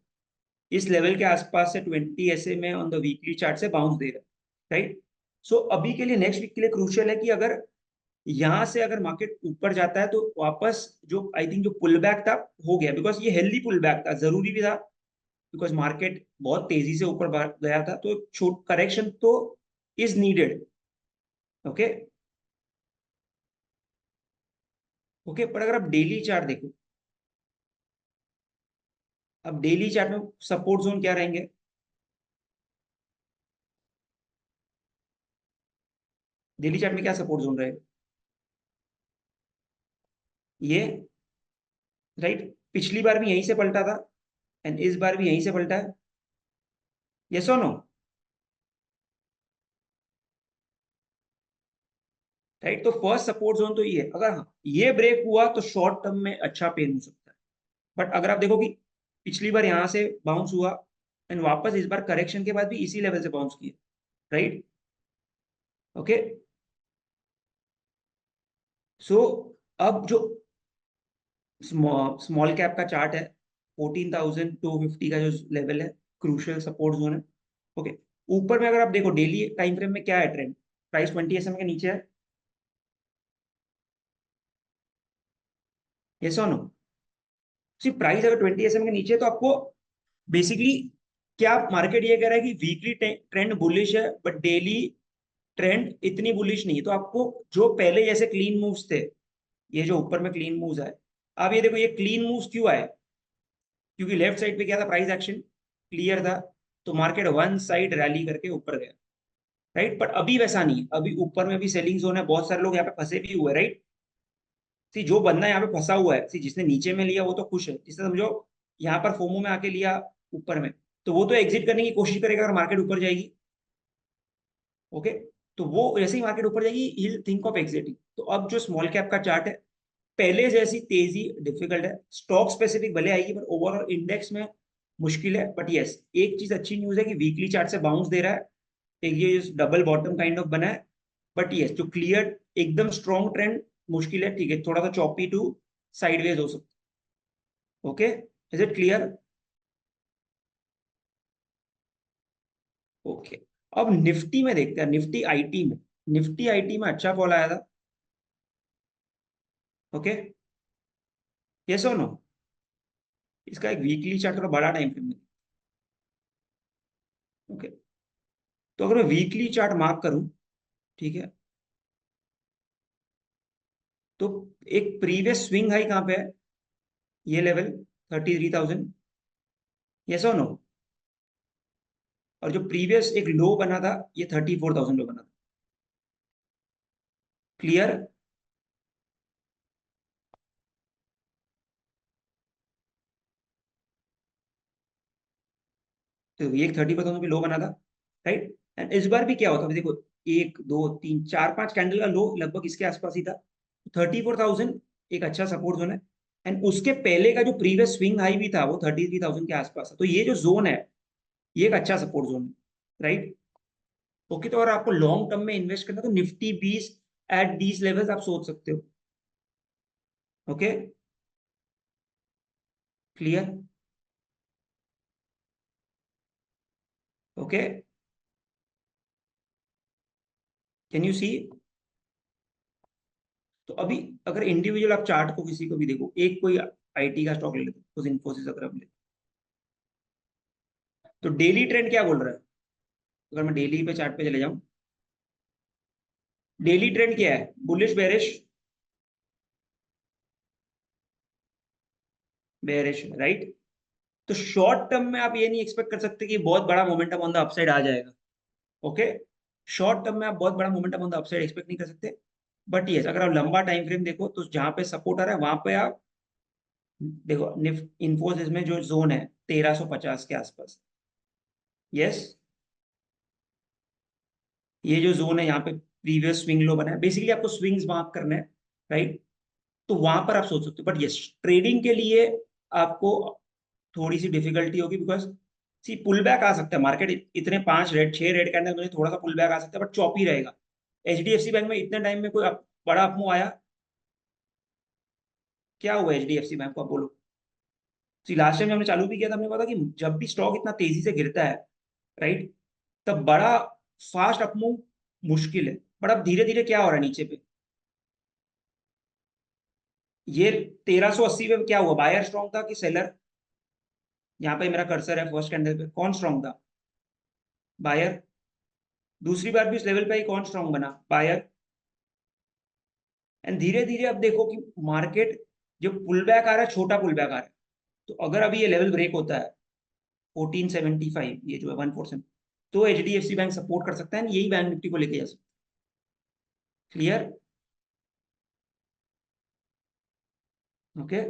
इस लेवल के आसपास से 20 SMA on the weekly chart से बाउंस दे रहा है, राइट? सो अभी के लिए नेक्स्ट वीक के लिए क्रूशियल है कि अगर यहां से अगर मार्केट ऊपर जाता है तो वापस जो आई थिंक जो पुल बैक था हो गया बिकॉज ये हेल्दी पुल बैक था, जरूरी भी था बिकॉज मार्केट बहुत तेजी से ऊपर गया था। तो छोट करेक्शन तो इज नीडेड। ओके, ओके, पर अगर आप डेली चार्ट देखो, अब डेली चार्ट में सपोर्ट जोन क्या रहेंगे? डेली चार्ट में क्या सपोर्ट जोन रहेगा? ये, राइट, पिछली बार भी यहीं से पलटा था एंड इस बार भी यहीं से पलटा है। यस और नो? राइट, तो फर्स्ट सपोर्ट जोन तो ये है। अगर हाँ ये ब्रेक हुआ तो शॉर्ट टर्म में अच्छा पेन हो सकता है। बट अगर आप देखो कि पिछली बार यहां से बाउंस हुआ एंड वापस इस बार करेक्शन के बाद भी इसी लेवल से बाउंस किया, राइट? ओके, सो अब जो स्मॉल कैप का चार्ट है 14,250 का जो लेवल है क्रूशियल सपोर्ट जोन है। ओके, ऊपर में अगर आप देखो डेली टाइम फ्रेम में क्या है ट्रेंड, प्राइस 20 SMA के नीचे है। यस और नो? सिर्फ प्राइस अगर 20 SMA के नीचे है तो आपको बेसिकली क्या मार्केट ये कह रहा है कि वीकली ट्रेंड बुलिश है बट डेली ट्रेंड इतनी बुलिश नहीं है। तो आपको जो पहले जैसे क्लीन मूव्स थे, ये जो ऊपर में क्लीन मूव्स आए, अब ये देखो ये क्लीन मूव्स क्यों आए? क्योंकि लेफ्ट साइड पे क्या था, प्राइस एक्शन क्लियर था तो मार्केट वन साइड रैली करके ऊपर गया, राइट? बट अभी वैसा नहीं है, अभी ऊपर में भी सेलिंग जोन है, बहुत सारे लोग यहाँ पे फंसे भी हुए, राइट? सी जो बंदा यहाँ पे फंसा हुआ है, सी जिसने नीचे में लिया वो तो खुश है, जिसने समझो यहाँ पर फोमो में आके लिया ऊपर में, तो वो तो एग्जिट करने की कोशिश करेगा अगर मार्केट ऊपर जाएगी। ओके, तो वो जैसे ही मार्केट ऊपर जाएगी he will think of exiting. तो अब जो स्मॉल कैप का चार्ट है पहले जैसी तेजी डिफिकल्ट है, स्टॉक स्पेसिफिक भले आएगी पर ओवरऑल इंडेक्स में मुश्किल है। बट यस, एक चीज अच्छी न्यूज है कि वीकली चार्ट से बाउंस दे रहा है एक ये डबल बॉटम काइंड ऑफ बना है, बट ये जो क्लियर एकदम स्ट्रॉन्ग ट्रेंड मुश्किल है, ठीक है, थोड़ा सा चॉपी टू साइडवेज हो सकता है। Okay, is it clear? Okay, अब निफ्टी में देखते हैं, निफ्टी आईटी में, निफ्टी आईटी में अच्छा फॉल आया था। ओके, यस और नो? इसका एक वीकली चार्ट थोड़ा बड़ा टाइम फ्रेम में। ओके, तो अगर मैं वीकली चार्ट मार्क करूं, ठीक है, तो एक प्रीवियस स्विंग हाई कहां पे है? ये लेवल 33,000, यस और नो? और जो प्रीवियस एक लो बना था, ये 34,000 लो बना था। क्लियर? तो ये 34,000 पे लो बना था, राइट? एंड इस बार भी क्या होता है देखो, एक दो तीन चार पांच कैंडल का लो लगभग इसके आसपास ही था। 34,000 एक अच्छा सपोर्ट जोन है। एंड उसके पहले का जो प्रीवियस स्विंग हाई भी था वो 33,000 के आसपास है। तो ये जो जोन है, ये एक अच्छा सपोर्ट जोन है, राइट? ओके, तो अगर आपको लॉन्ग टर्म में इन्वेस्ट करना है तो निफ्टी 20 एट दीज लेवल्स आप सोच सकते हो। Okay, clear? Okay, can you see? तो अभी अगर इंडिविजुअल आप चार्ट को किसी को भी देखो, एक कोई आईटी का स्टॉक ले लेते, उस इन्फोसिस अगर हम ले, तो डेली ट्रेंड क्या बोल रहा है? अगर मैं डेली पे चार्ट पे चले जाऊं, डेली ट्रेंड क्या है? Bullish bearish? Bearish, right? तो शॉर्ट टर्म में आप ये नहीं एक्सपेक्ट कर सकते कि बहुत बड़ा मोमेंटम ऑन द अपसाइड आ जाएगा। ओके, शॉर्ट टर्म में आप बहुत बड़ा momentum on the upside expect नहीं कर सकते। बट ये अगर आप लंबा टाइम फ्रेम देखो, तो जहां पे सपोर्ट आ रहा है वहां पे आप देखो, निफ्ट इन्फोसिस में जो जोन है 1350 के आसपास। यस, ये जो जोन है यहाँ पे प्रीवियस स्विंग लो बना है, बेसिकली आपको स्विंग्स मार्क करना है, राइट? तो वहां पर आप सोच सकते हो। बट यस, ट्रेडिंग के लिए आपको थोड़ी सी डिफिकल्टी होगी, बिकॉज सी पुल बैक आ सकता है मार्केट, इतने पांच रेड छह रेड कैंडल में थोड़ा सा पुल बैक आ सकता है, बट चॉपी रहेगा। एचडीएफसी बैंक में इतने टाइम में कोई बड़ा अपमूव आया? क्या हुआ एचडीएफसी बैंक को, आप बोलो? सी लास्ट टाइम हमने चालू भी किया था, हमने पता कि जब भी स्टॉक इतना तेजी से गिरता है, राइट, तब बड़ा फास्ट अपमूव मुश्किल है। बट अब धीरे धीरे क्या हो रहा है नीचे पे, ये 1380 पे क्या हुआ? बायर स्ट्रॉन्ग था कि सेलर? यहाँ पे मेरा कर्सर है फर्स्ट कैंडल पे, कौन स्ट्रॉन्ग था? बायर। दूसरी बार भी इस लेवल पे ही कौन स्ट्रॉन्ग बना? बायर। एंड धीरे धीरे अब देखो कि मार्केट जो पुल बैक आ रहा है, छोटा पुल बैक आ रहा है। तो अगर अभी ये लेवल ब्रेक होता है 1475, ये जो है 1%, तो एचडीएफसी बैंक सपोर्ट कर सकता है, यही बैंक निफ्टी को लेके जा सकता है। Clear? Okay,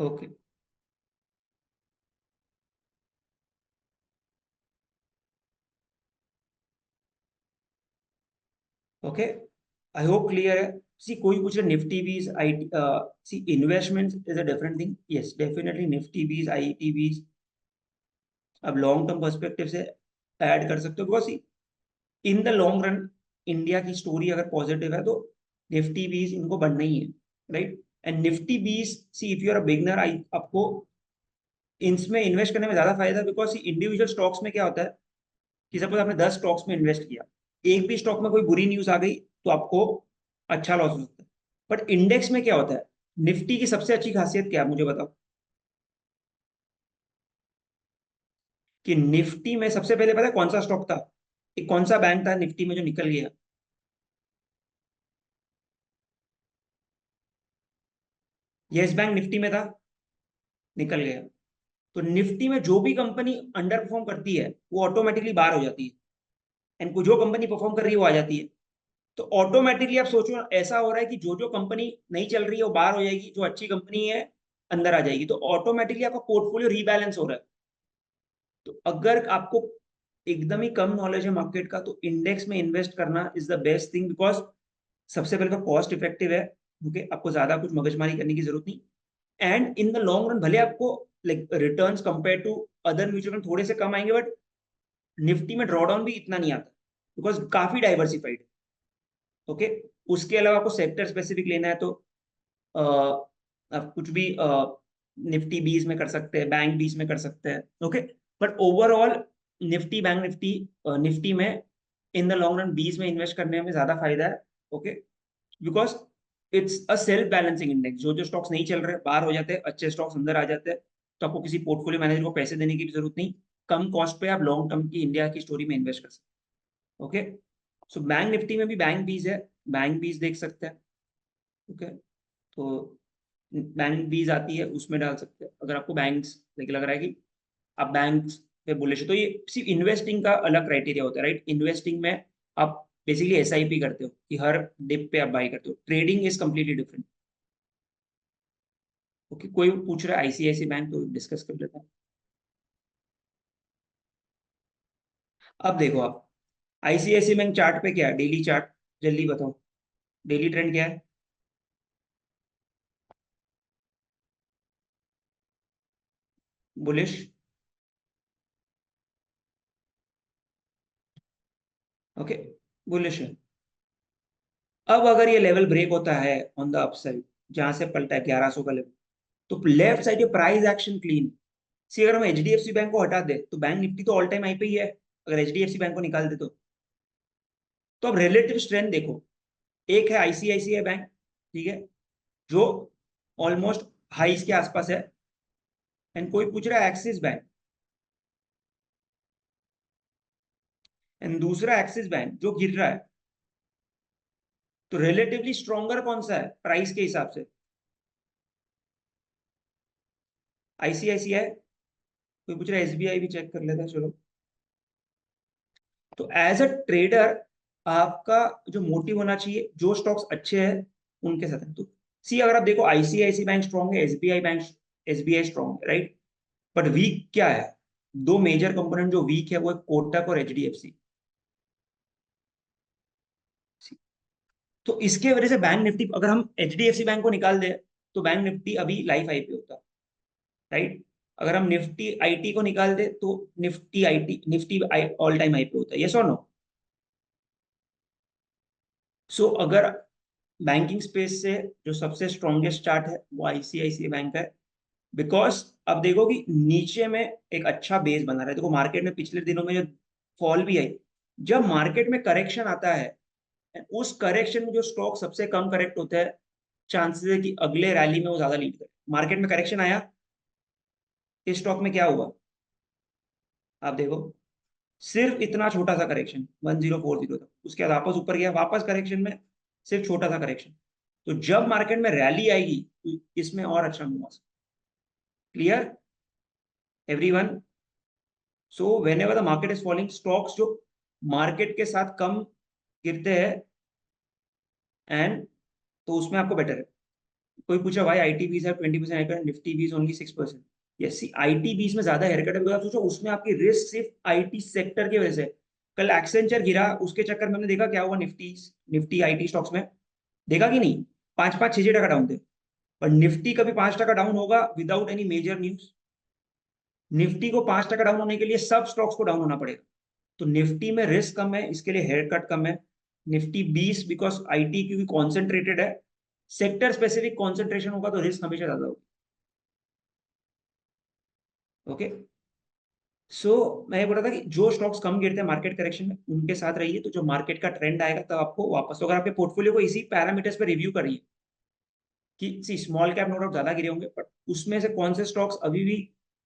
okay, okay, I hope clear है। सी कोई पूछ रहे Nifty BeES I, see investment is a different thing. Yes, definitely Nifty BeES IT BeES अब लॉन्ग टर्म पर्सपेक्टिव से ऐड कर सकते हो, because in the long run India की स्टोरी अगर पॉजिटिव है तो निफ्टी बीज इनको बढ़ना ही है, right? And Nifty BeES, see if you are a beginner, I आपको इनमें इन्वेस्ट करने में ज्यादा फायदा, बिकॉज इंडिविजुअल स्टॉक्स में क्या होता है कि सपोज आपने 10 स्टॉक्स में इन्वेस्ट किया, एक भी स्टॉक में कोई बुरी न्यूज आ गई तो आपको अच्छा लॉस हो सकता है। बट इंडेक्स में क्या होता है? निफ्टी की सबसे अच्छी खासियत क्या है मुझे बताओ? कि निफ्टी में सबसे पहले पता है कौन सा स्टॉक था? एक कौन सा बैंक था निफ्टी में जो निकल गया? यस बैंक निफ्टी में था, निकल गया। तो निफ्टी में जो भी कंपनी अंडर परफॉर्म करती है वो ऑटोमेटिकली बाहर हो जाती है, एंड जो कंपनी परफॉर्म कर रही है वो आ जाती है। तो ऑटोमेटिकली आप सोचो, ऐसा हो रहा है कि जो जो कंपनी नहीं चल रही है वो बाहर हो जाएगी, जो अच्छी कंपनी है अंदर आ जाएगी। तो ऑटोमेटिकली आपका पोर्टफोलियो रीबैलेंस हो रहा है। तो अगर आपको एकदम ही कम नॉलेज है मार्केट का, तो इंडेक्स में इन्वेस्ट करना is the best thing, because सबसे पहले तो कॉस्ट इफेक्टिव है। ओके, आपको ज्यादा कुछ मगजमारी करने की जरूरत नहीं। And in the long run भले आपको like returns compare to other mutual fund थोड़े से कम आएंगे, बट निफ्टी में ड्रॉडाउन भी इतना नहीं आता, बिकॉज काफी डाइवर्सिफाइड। ओके, उसके अलावा आपको सेक्टर स्पेसिफिक लेना है तो आप कुछ भी निफ्टी बीस में कर सकते हैं, बैंक बीस में कर सकते हैं। Okay, but overall Nifty, bank Nifty, Nifty में इन द लॉन्ग रन बीस में इन्वेस्ट करने में ज्यादा फायदा है। Okay, because it's a self balancing index, जो जो स्टॉक्स नहीं चल रहे बाहर हो जाते हैं, अच्छे स्टॉक्स अंदर आ जाते हैं, तो आपको किसी पोर्टफोलियो मैनेजर को पैसे देने की भी जरूरत नहीं। कम कॉस्ट पे आप लॉन्ग टर्म की इंडिया की स्टोरी में इन्वेस्ट कर सकते हैं। ओके, सो बैंक निफ्टी में भी बैंक बीज है, बैंक बीज देख सकते हैं। ओके, तो बैंक बीज आती है, उसमें डाल सकते हैं अगर आपको बैंक्स लग रहा है कि आप बैंक्स पे बुलिश हो। तो ये सिर्फ इन्वेस्टिंग का अलग क्राइटेरिया होता है, राइट? इन्वेस्टिंग में आप बेसिकली एसआईपी करते हो कि हर डिप पे आप बाई करते हो। Trading is completely different. Okay, कोई पूछ रहा है आईसीआईसी बैंक, तो डिस्कस कर लेते हैं। अब देखो आप, आईसीआईसी बैंक चार्ट पे क्या है, डेली चार्ट, जल्दी बताओ, डेली ट्रेंड क्या है? बुलिश। ओके, बुलिश है। अब अगर ये लेवल ब्रेक होता है ऑन द अपसाइड, जहां से पलटा है 1100 का लेवल, तो लेफ्ट साइड ये प्राइस एक्शन क्लीन। सी अगर हम एचडीएफसी बैंक को हटा दे, तो बैंक निफ्टी तो ऑल टाइम हाई पे ही है, अगर एचडीएफसी बैंक को निकाल दे तो अब रिलेटिव स्ट्रेंथ देखो। एक है आईसीआईसीआई बैंक, ठीक है, जो ऑलमोस्ट हाईस के आसपास है। एंड कोई पूछ रहा है एक्सिस बैंक, एंड दूसरा एक्सिस बैंक जो गिर रहा है। तो रिलेटिवली स्ट्रॉन्गर कौन सा है प्राइस के हिसाब से? आईसीआईसीआई। कोई पूछ रहा है एसबीआई भी चेक कर लेता है, चलो। तो एज अ ट्रेडर आपका जो मोटिव होना चाहिए, जो स्टॉक्स अच्छे हैं उनके साथ है। तो सी अगर आप देखो, आईसीआईसी बैंक स्ट्रॉन्ग है, एसबीआई बैंक, एसबीआई स्ट्रॉन्ग है, राइट? बट वीक क्या है? दो मेजर कंपोनेंट जो वीक है वो है कोटक और एचडीएफसी। तो इसके वजह से बैंक निफ्टी, अगर हम एचडीएफसी बैंक को निकाल दें, तो बैंक निफ्टी अभी लाइफ हाई पे होता है, राइट? अगर हम निफ्टी आईटी को निकाल दे, तो Nifty IT, Nifty all time high पे होता है। यस और नो? सो अगर बैंकिंग स्पेस से जो सबसे स्ट्रॉन्गेस्ट चार्ट है वो आईसीआईसीआई बैंक है, बिकॉज अब देखो कि नीचे में एक अच्छा बेस बना रहा है। देखो मार्केट में पिछले दिनों में जो फॉल भी आई, जब मार्केट में करेक्शन आता है, उस करेक्शन में जो स्टॉक सबसे कम करेक्ट होता है, चांसेस है कि अगले रैली में वो ज्यादा लीड करे। मार्केट में करेक्शन आया, इस स्टॉक में क्या हुआ आप देखो, सिर्फ इतना छोटा सा करेक्शन 1040 तक, उसके बाद वापस ऊपर गया, वापस करेक्शन में सिर्फ छोटा सा करेक्शन। तो जब मार्केट में रैली आएगी, तो इसमें और अच्छा मूव आ सकता। Clear everyone? So when ever the market is falling, stocks जो मार्केट के साथ कम गिरते हैं, एंड तो उसमें आपको बेटर है। कोई पूछा भाई आईटी बीज है 20% हेयरकट, निफ्टी बीज ओनली 6%। यस, आईटी बीज में ज्यादा हेयरकट है, बिकॉज़ आप सोचो उसमें आपकी रिस्क सिर्फ आईटी सेक्टर की वजह से। कल एक्सेंचर गिरा, उसके चक्कर में हमने देखा क्या हुआ, निफ्टी, निफ्टी आईटी स्टॉक्स में, देखा कि नहीं? 5-5 6-6 टका डाउन थे। पर निफ्टी कभी 5 टका डाउन होगा without any major news? Nifty को 5 टका डाउन होने के लिए सब स्टॉक्स को डाउन होना पड़ेगा। तो निफ्टी में रिस्क कम है, इसके लिए हेयर कट कम है। निफ्टी 20 बिकॉज आईटी क्योंकि कॉन्सेंट्रेटेड है, सेक्टर स्पेसिफिक कॉन्सेंट्रेशन होगा तो रिस्क हमेशा ज्यादा होगा। ओके, सो मैं ये बोल रहा था कि जो स्टॉक्स कम गिरते हैं मार्केट करेक्शन में, उनके साथ रहिए, तो जो मार्केट का ट्रेंड आएगा तब आपको वापस, तो अगर आपके पोर्टफोलियो को इसी पैरामीटर्स पे रिव्यू करिए कि C small cap no doubt ज्यादा गिरे होंगे, बट उसमें से कौन से स्टॉक्स अभी भी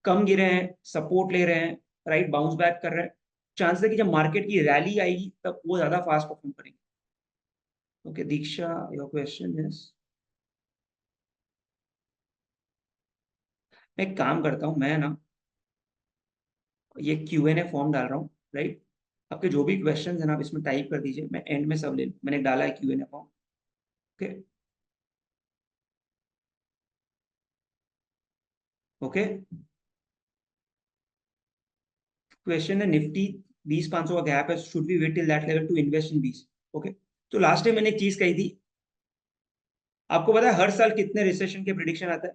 कम गिरे हैं, सपोर्ट ले रहे हैं, राइट, बाउंस बैक कर रहे हैं, चांस है कि जब मार्केट की रैली आएगी तब वो ज्यादा फास्ट परफॉर्म करेंगे। Okay Diksha, your question is, मैं एक काम करता हूँ, मैं ना ये क्यूएनए फॉर्म डाल रहा हूँ, राइट? आपके जो भी क्वेश्चन है ना, आप इसमें टाइप कर दीजिए, मैं एंड में सब ले लूँ। मैंने डाला है QnA form. Okay. Okay, question है निफ्टी 20-500 का गैप है, should be wait till that level to invest in 20? Okay, तो लास्ट टाइम मैंने एक चीज कही थी, आपको पता है हर साल कितने रिसेशन के प्रिडिक्शन आता है?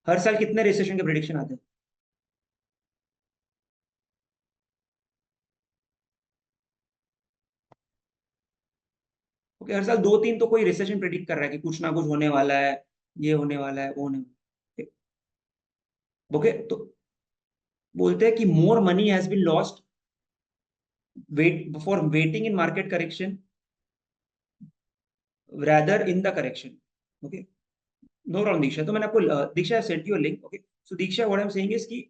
हर साल कितने रिसेशन के प्रिडिक्शन आते हैं? ओके, हर साल 2-3 तो कोई रिसेशन प्रिडिक्ट कर रहा है कि कुछ ना कुछ होने वाला है, ये होने वाला है, वो होने वाला है। ओके, तो बोलते हैं कि more money has been lost wait for waiting in market correction rather in the correction. Okay, no wrong, Diksha. तो मैंने आपको Diksha I sent you a link. Okay, so Diksha, what I'm saying is कि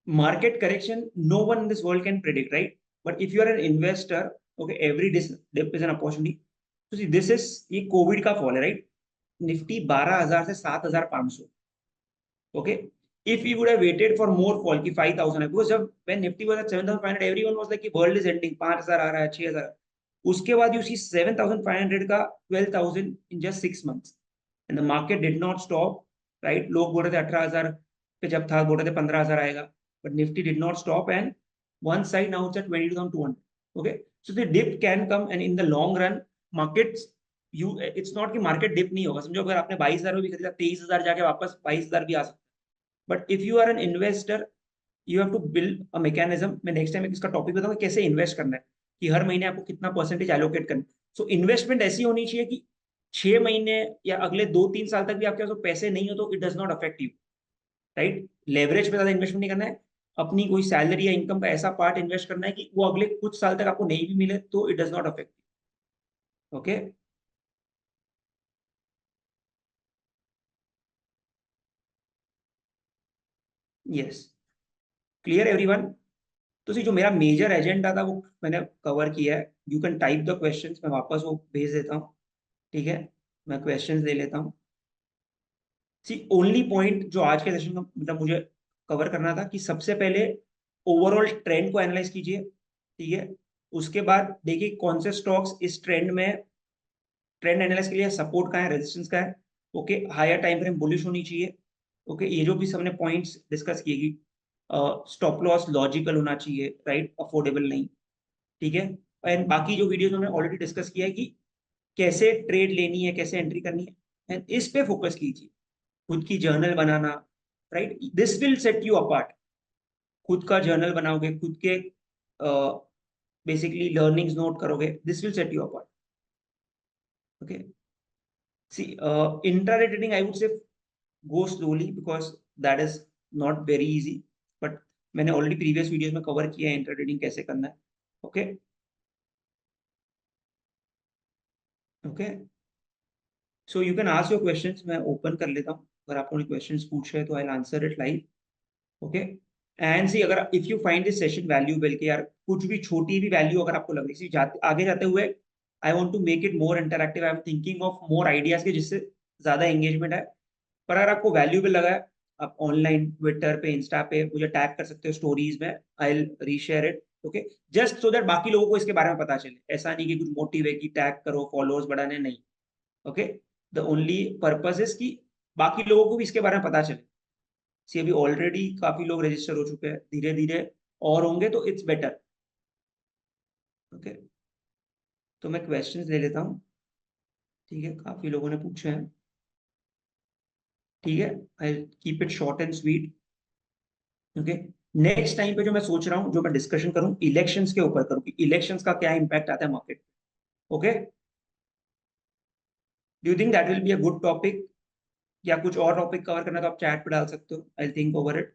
market correction no one in this world can predict, right? But if you are an investor, okay, every dip is an opportunity. So see, this is ये Covid का fall है, right? Nifty 12,000 से 7,500. Okay, if we would have waited for more fall की 5,000 है, because जब when Nifty was at 7,500 everyone was like कि world is ending, 5,000 आ रहा है, 6,000. उसके बाद you see 7,500 का 12,000 in just 6 months and the market did not stop, right? लोग बोल रहे थे 18,000 पे जब था, बोल रहे थे 15,000 आएगा, but Nifty did not stop and one side now it's at 22,200. Okay, so the dip can come and in the long run markets you it's not कि मार्केट डिप नहीं होगा, समझो अगर आपने 22,000 में भी खरीदा 23,000 जाके वापस 22,000 भी आ सकता है, but if you are an investor you have to build a mechanism. मैं नेक्स्ट टाइम इसका टॉपिक बताऊंगा कैसे इन्वेस्ट करना है, कि हर महीने आपको कितना परसेंटेज एलोकेट करना है। सो इन्वेस्टमेंट ऐसी होनी चाहिए कि 6 महीने या अगले 2-3 साल तक भी आपके पास पैसे नहीं हो तो it does not affect you, right? Leverage पे ज्यादा इन्वेस्टमेंट नहीं करना है, अपनी कोई सैलरी या इनकम का ऐसा पार्ट इन्वेस्ट करना है कि वो अगले कुछ साल तक आपको नहीं भी मिले तो it does not affect. Okay, yes, clear everyone? तो सी जो मेरा मेजर एजेंडा था वो मैंने कवर किया है। You can type the questions, मैं वापस वो भेज देता हूँ, ठीक है? मैं क्वेश्चंस ले लेता हूँ। सी ओनली पॉइंट जो आज के सेशन में मतलब मुझे कवर करना था कि सबसे पहले ओवरऑल ट्रेंड को एनालाइज कीजिए, ठीक है? उसके बाद देखिए कौन से स्टॉक्स इस ट्रेंड में, ट्रेंड एनालाइज के लिए सपोर्ट का है, रेजिस्टेंस का है। Okay, higher time frame bullish होनी चाहिए। ओके, ये जो भी सबने पॉइंट्स डिस्कस किए, स्टॉप लॉस लॉजिकल होना चाहिए, राइट? अफोर्डेबल नहीं, ठीक है? एंड बाकी जो वीडियोस हमने ऑलरेडी डिस्कस किया है कि कैसे ट्रेड लेनी है, कैसे एंट्री करनी है, एंड इस पे फोकस कीजिए। खुद की जर्नल बनाना, right? This will set you apart. खुद का जर्नल बनाओगे, खुद के बेसिकली लर्निंग्स नोट करोगे, this will set you apart. Okay, see intraday trading I would say go slowly because that is not very easy, but मैंने already previous videos में cover किया है इंट्रा ट्रेडिंग कैसे करना है। Okay, okay, so you can ask your questions, मैं open कर लेता हूँ, अगर आपको कोई क्वेश्चंस पूछ रहे हैं तो I will answer it live. Okay, and see अगर if you find this session valuable कि यार कुछ भी छोटी भी वैल्यू अगर आपको लग रही है, आगे जाते हुए I want to make it more interactive, I am thinking of more ideas के जिससे ज्यादा एंगेजमेंट है। पर अगर आपको वैल्यूएबल लगा है, आप ऑनलाइन ट्विटर पे, इंस्टा पे मुझे टैग कर सकते हो स्टोरीज में, I will reshare it. Okay, just so that बाकी लोगों को इसके बारे में पता चले, ऐसा नहीं कि कुछ मोटिव है कि टैग करो फॉलोअर्स बढ़ाने, नहीं। Okay, the only purpose is कि बाकी लोगों को भी इसके बारे में पता चले। सी अभी ऑलरेडी काफी लोग रजिस्टर हो चुके हैं, धीरे धीरे और होंगे तो इट्स बेटर। ओके, तो मैं क्वेश्चंस ले लेता हूँ, ठीक है? काफी लोगों ने पूछे हैं, ठीक है? I keep it short and sweet. Okay, next time पे जो मैं सोच रहा हूँ, जो मैं डिस्कशन करूँ इलेक्शंस के ऊपर करूँ कि इलेक्शंस का क्या इम्पैक्ट आता है market. Okay, do you think that will be a good topic? या कुछ और टॉपिक कवर करना तो आप चैट पे डाल सकते हो, I think over it.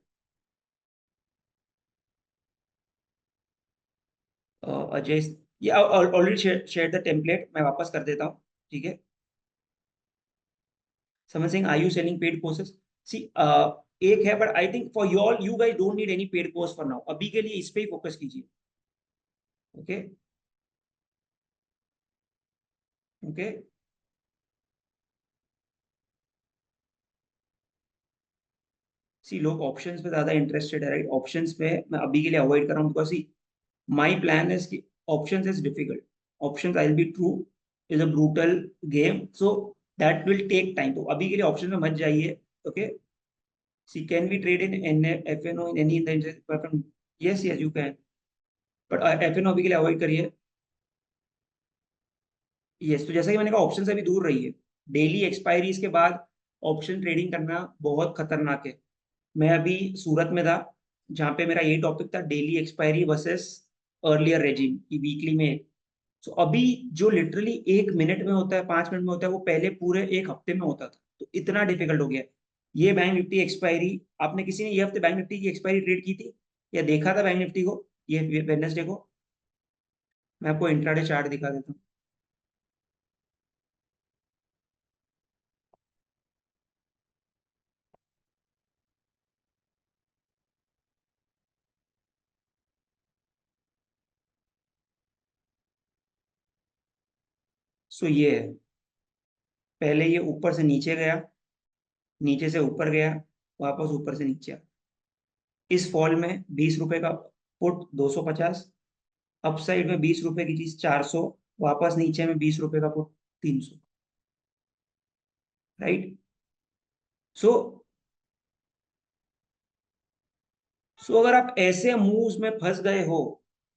Ajay, ये ऑलरेडी शेयर द टेम्पलेट, मैं वापस कर देता हूँ, ठीक है? Saman Singh, are you selling paid courses? See एक है, but I think for you all, you guys don't need any paid course for now, अभी के लिए इस पे ही फोकस कीजिए। ओके, ओके, सी लोग ऑप्शंस पे ज्यादा इंटरेस्टेड है, राइट? ऑप्शंस पे मैं अभी के लिए अवॉइड कर रहा हूँ because see my plan is कि options is difficult, options I will be true is a brutal game, so that will take time, तो अभी के लिए ऑप्शन में मत जाइए। Okay, see can we trade in FNO in any in the yes yes you can, but FNO अभी के लिए अवॉइड करिए। यस, तो जैसा कि मैंने कहा ऑप्शन से अभी दूर रहिए। डेली एक्सपायरीज के बाद ऑप्शन ट्रेडिंग करना बहुत खतरनाक है। मैं अभी सूरत में था, जहाँ पे मेरा ये टॉपिक था, daily expiry versus earlier regime की वीकली में। तो अभी जो लिटरली 1 मिनट में होता है, 5 मिनट में होता है, वो पहले पूरे एक हफ्ते में होता था। तो इतना डिफिकल्ट हो गया है। ये बैंक निफ्टी एक्सपायरी, आपने किसी ने ये हफ्ते बैंक निफ्टी की एक्सपायरी ट्रेड की थी या देखा था बैंक निफ्टी को ये वेडनेसडे को? मैं आपको इंट्राडे चार्ट दिखा देता हूँ। सो ये है, पहले ये ऊपर से नीचे गया, नीचे से ऊपर गया, वापस ऊपर से नीचे आया। इस फॉल में 20 रुपए का पुट 250, अपसाइड में 20 रुपए की चीज 400, वापस नीचे में 20 रुपए का पुट 300। राइट। सो सो अगर आप ऐसे मूव्स में फंस गए हो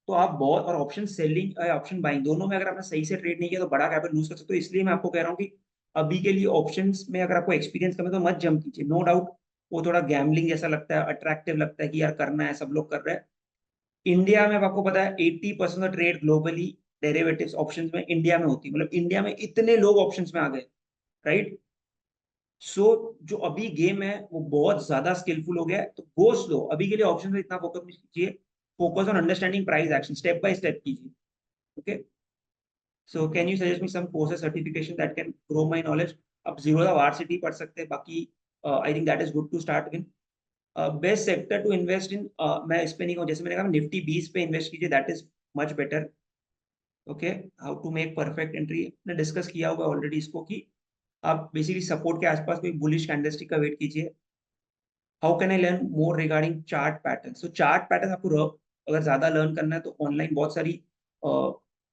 तो आप बहुत, और ऑप्शन सेलिंग ऑप्शन बाइंग दोनों में अगर आपने सही से ट्रेड नहीं किया तो बड़ा कैपिटल लूज कर सकते हो। इसलिए मैं आपको कह रहा हूँ कि अभी के लिए ऑप्शंस में अगर आपको एक्सपीरियंस करना है तो मत जंप कीजिए। नो डाउट वो थोड़ा गैम्बलिंग जैसा लगता है, अट्रैक्टिव लगता है कि यार करना है, सब लोग कर रहे हैं। इंडिया में आपको पता है 80% of trade globally derivatives options में इंडिया में होती है। मतलब इंडिया में इतने लोग ऑप्शंस में आ गए। राइट। सो जो अभी गेम है वो बहुत ज्यादा स्किलफुल हो गया है, तो गो स्लो। अभी के लिए ऑप्शन में इतना फोकस नहीं कीजिए, focus on understanding price action, step by step कीजिए। Okay. So can you suggest me some courses certification that can grow my knowledge? आप जीरो द वार्सिटी पढ़ सकते हैं, बाकी I think that is good to start with. Best sector to invest in, मैं इस पे नहीं कहूँ, जैसे मैंने कहा निफ्टी 20 पे इन्वेस्ट कीजिए, that is much better. Okay. How to make perfect entry ने डिस्कस किया हुआ ऑलरेडी इसको, कि आप बेसिकली सपोर्ट के आसपास कोई बुलिश कैंडलस्टिक का वेट कीजिए। How can I learn more regarding chart pattern? So chart pattern आपको अगर ज्यादा लर्न करना है तो ऑनलाइन बहुत सारी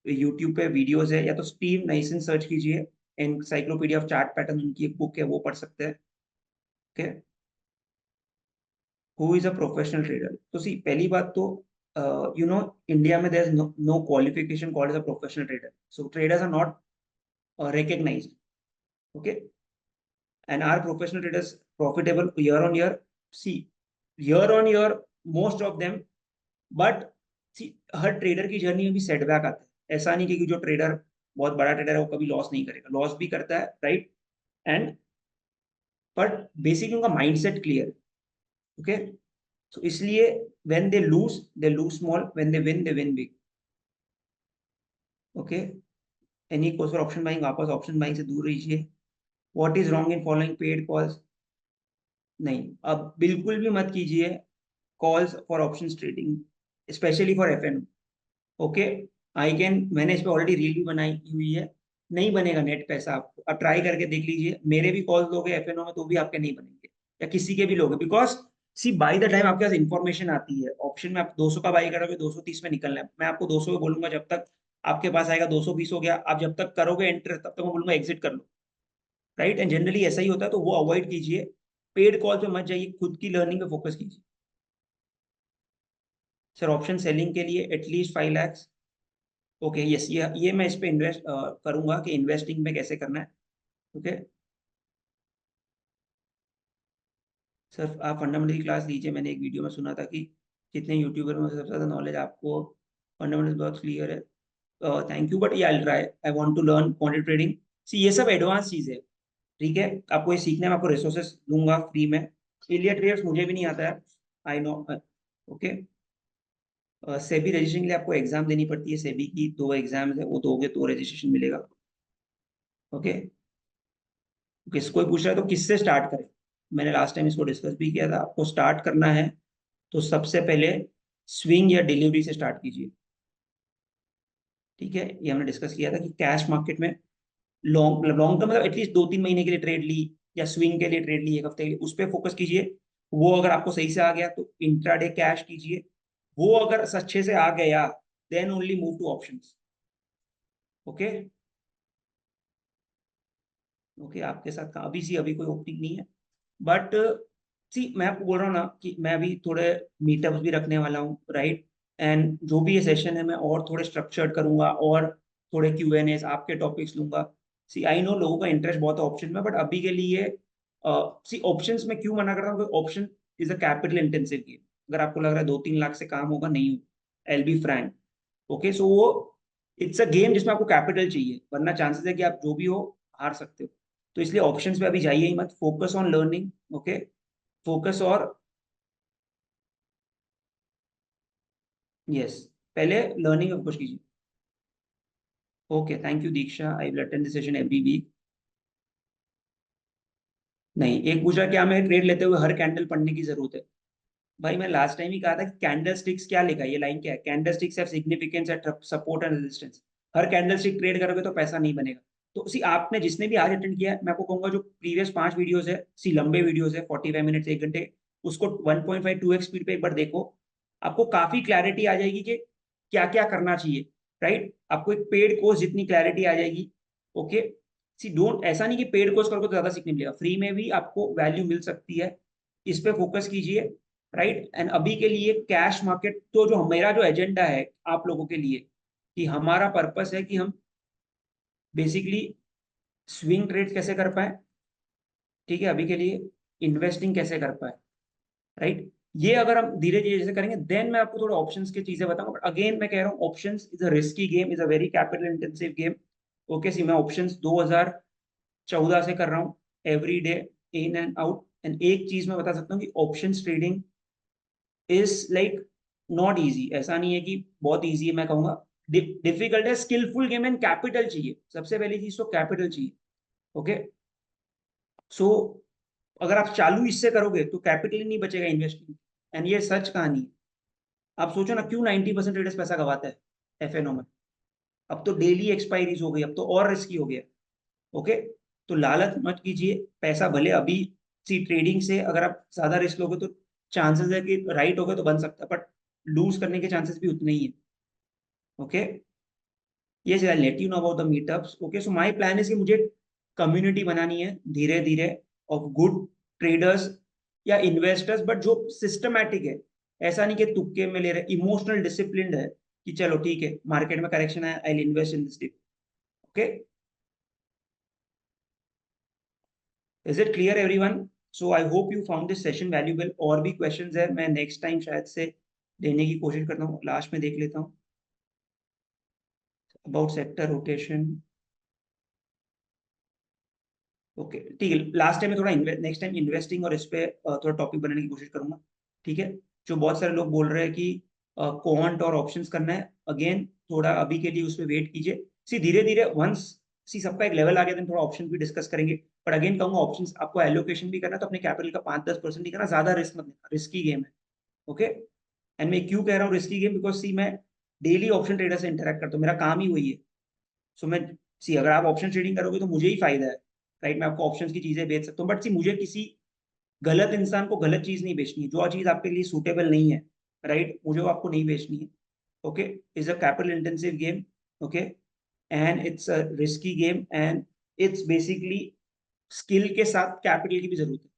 यूट्यूब पे वीडियोस है, या तो स्टीव नाइसन सर्च कीजिए, एनसाइक्लोपीडिया ऑफ चार्ट पैटर्न उनकी एक बुक है, वो पढ़ सकते हैं। ओके। Who is a professional trader? तो सी पहली बात तो यू नो इंडिया में there is no qualification called as a professional trader, so traders are not recognized. Okay. And are professional traders profitable year on year? See, year on year most of them, but her trader की journey में भी setback आता है। ऐसा नहीं कि जो trader बहुत बड़ा ट्रेडर है वो कभी लॉस नहीं करेगा, लॉस भी करता है। राइट। एंड बट बेसिकली उनका माइंडसेट क्लियर है। ओके। सो इसलिए when they lose small, when they win big. Okay. Any course for option buying, वापस ऑप्शन बाइंग से दूर रहिए। What is wrong in following paid calls? नहीं, अब बिल्कुल भी मत कीजिए calls for option trading, specially for FN। Okay. मैंने इस पे ऑलरेडी रील भी बनाई हुई है। नहीं बनेगा नेट पैसा आपको, आप ट्राई करके देख लीजिए। मेरे भी कॉल लोगे FNO में तो भी आपके नहीं बनेंगे, या किसी के भी लोगे, because see by the time आपके पास इंफॉर्मेशन आती है, ऑप्शन में आप 200 का बाई करोगे 230 में निकलना है, मैं आपको 200 पे बोलूंगा, जब तक आपके पास आएगा 220 हो गया, आप जब तक करोगे एंटर तब तक मैं बोलूंगा एग्जिट कर लो। राइट। एंड जनरली ऐसा ही होता है, तो वो अवॉइड कीजिए। पेड कॉल पे मत जाइए, खुद की लर्निंग पे फोकस कीजिए। सर ऑप्शन सेलिंग के लिए एटलीस्ट 5 lakhs। ओके यस, ये मैं इस पे इन्वेस्ट करूंगा कि इन्वेस्टिंग में कैसे करना है। ओके। सर आप फंडामेंटल क्लास लीजिए, मैंने एक वीडियो में सुना था कि कितने यूट्यूबर में सबसे ज्यादा नॉलेज आपको, फंडामेंटल बहुत क्लियर है। थैंक यू, बट ये I try, I want to learn quantity trading. See ये सब एडवांस चीज है। ठीक है, आपको ये सीखने में आपको रिसोर्सेस दूंगा फ्री में। एलिया ट्रेड्स मुझे भी नहीं आता है, I know. Okay. SEBI registration के लिए आपको एग्जाम देनी पड़ती है, सेबी की 2 एग्जाम्स है, वो दोगे तो रजिस्ट्रेशन मिलेगा। ओके। कोई पूछ रहा है तो किससे स्टार्ट करें? मैंने लास्ट टाइम इसको डिस्कस भी किया था, आपको स्टार्ट करना है तो सबसे पहले स्विंग या डिलीवरी से स्टार्ट कीजिए। ठीक है, ये हमने डिस्कस किया था कि कैश मार्केट में लॉन्ग लॉन्ग टर्म मतलब एटलीस्ट 2-3 महीने के लिए ट्रेड ली, या स्विंग के लिए ट्रेड ली 1 हफ्ते के लिए, उस पर फोकस कीजिए। वो अगर आपको सही से आ गया तो इंट्राडे कैश कीजिए। वो अगर अच्छे से आ गया then only move to options. Okay. Okay, आपके साथ अभी कोई ओपनिंग नहीं है, बट सी मैं आपको बोल रहा हूँ ना कि मैं अभी थोड़े मीटअप्स भी रखने वाला हूँ, राइट। एंड जो भी ये सेशन है मैं और थोड़े स्ट्रक्चर्ड करूंगा, और थोड़े Q&As आपके टॉपिक्स लूंगा। सी आई नो लोगों का इंटरेस्ट बहुत है ऑप्शन में, बट अभी के लिए सी ऑप्शंस में क्यों मना कर रहा हूँ, option is a capital intensive game. अगर आपको लग रहा है 2-3 लाख से काम होगा, नहीं हो, आई बी फ्रैंक। ओके, सो वो इट्स अ गेम जिसमें आपको कैपिटल चाहिए, वरना चांसेस है कि आप जो भी हो हार सकते हो। तो इसलिए ऑप्शंस पे अभी जाइए ही मत, focus on learning. Okay, focus और यस, पहले लर्निंग में फोकस कीजिए। Okay, thank you Diksha, I will attend the session every week. नहीं, एक पूछा क्या मैं ट्रेड लेते हुए हर कैंडल पढ़ने की जरूरत है। भाई मैं लास्ट टाइम ही कहा था कि कैंडल स्टिक्स क्या लिखा है, ये लाइन क्या है, candle sticks have significance eight support and resistance. Her candle stick trade करोगे तो पैसा नहीं बनेगा। तो सी आपने जिसने भी आज अटेंड किया है, मैं आपको कहूंगा जो प्रीवियस 5 वीडियोस है, सी लंबे वीडियोस है 45 मिनट 1 घंटे, उसको 1.5 2x स्पीड पे एक बार देखो। आपको काफी क्लैरिटी आ जाएगी कि क्या क्या करना चाहिए, राइट। आपको एक पेड कोर्स जितनी क्लैरिटी आ जाएगी। ओके, सी डोंट, ऐसा नहीं कि पेड कोर्स करोगे तो ज्यादा सीखने मिलेगा, फ्री में भी आपको वैल्यू मिल सकती है। इस पे फोकस कीजिए, राइट। एंड अभी के लिए कैश मार्केट, तो जो मेरा जो एजेंडा है आप लोगों के लिए, कि हमारा पर्पस है कि हम बेसिकली स्विंग ट्रेड कैसे कर पाए, ठीक है, अभी के लिए इन्वेस्टिंग कैसे कर पाए, राइट। ये अगर हम धीरे धीरे जैसे करेंगे, देन मैं आपको थोड़ा ऑप्शंस की चीजें बताऊंगा। बट अगेन मैं कह रहा हूँ, options is a risky game, is a very capital intensive game. Okay, see मैं ऑप्शंस 2014 से कर रहा हूँ, every day, in and out. And एक चीज मैं बता सकता हूँ कि options trading is like not easy. ऐसा नहीं है कि बहुत इजी है, मैं कहूंगा डिफिकल्ट है, स्किलफुल गेम एंड कैपिटल चाहिए। सबसे पहली चीज तो कैपिटल चाहिए। ओके, सो अगर आप चालू इससे करोगे तो कैपिटल ही नहीं बचेगा इन्वेस्टिंग। एंड ये सच कहानी है। आप सोचो ना, क्यों 90% ट्रेडर्स पैसा गवाता है FNO में। अब तो डेली एक्सपायरीज हो गई, अब तो और रिस्की हो गया। ओके, तो लालच मत कीजिए। पैसा भले अभी, सी ट्रेडिंग से अगर आप ज्यादा रिस्क लोगे तो चांसेस है कि राइट हो गए तो बन सकता है, बट लूज करने के चांसेस भी उतने ही है। Okay, yes, I'll let you know about the meetups. Okay, so my plan is कि मुझे कम्युनिटी बनानी है धीरे धीरे, ऑफ गुड ट्रेडर्स या इन्वेस्टर्स, बट जो सिस्टमैटिक है। ऐसा नहीं कि तुक्के में ले रहे, इमोशनल डिसिप्लिन है कि चलो ठीक है मार्केट में करेक्शन है, I will invest in this dip. Okay, is it clear everyone? So I hope you found this session valuable. और भी क्वेश्चंस है, मैं नेक्स्ट टाइम शायद से देने की कोशिश करता हूँ, लास्ट में देख लेता हूँ। अबाउट सेक्टर रोटेशन, ओके ठीक है, लास्ट टाइम में थोड़ा नेक्स्ट टाइम इन्वेस्टिंग और इस पे थोड़ा टॉपिक बनाने की कोशिश करूंगा। ठीक है, जो बहुत सारे लोग बोल रहे हैं कि क्वांट और ऑप्शंस करना है, अगेन थोड़ा अभी के लिए उसमें वेट कीजिए। सी धीरे धीरे वंस सी सबका एक लेवल आ गया, देन थोड़ा ऑप्शन भी डिस्कस करेंगे। पर अगेन कहूंगा, ऑप्शंस आपको एलोकेशन भी करना है तो अपने कैपिटल का 5-10% ही करना, ज्यादा रिस्क मत लेना, रिस्की गेम है। ओके, एंड मैं क्यों कह रहा हूँ रिस्की गेम, बिकॉज सी मैं डेली ऑप्शन ट्रेडर से इंटरेक्ट करता हूँ, मेरा काम ही वही है। सो मैं, सी अगर आप ऑप्शन ट्रेडिंग करोगे तो मुझे ही फायदा है, राइट। मैं आपको ऑप्शंस की चीजें बेच सकता हूँ, बट सी मुझे किसी गलत इंसान को गलत चीज नहीं बेचनी है, जो चीज आपके लिए सूटेबल नहीं है, राइट, मुझे वो आपको नहीं बेचनी है। Okay, is a capital intensive game. Okay, and it's a risky game, and it's basically skill के साथ कैपिटल की भी जरूरत है।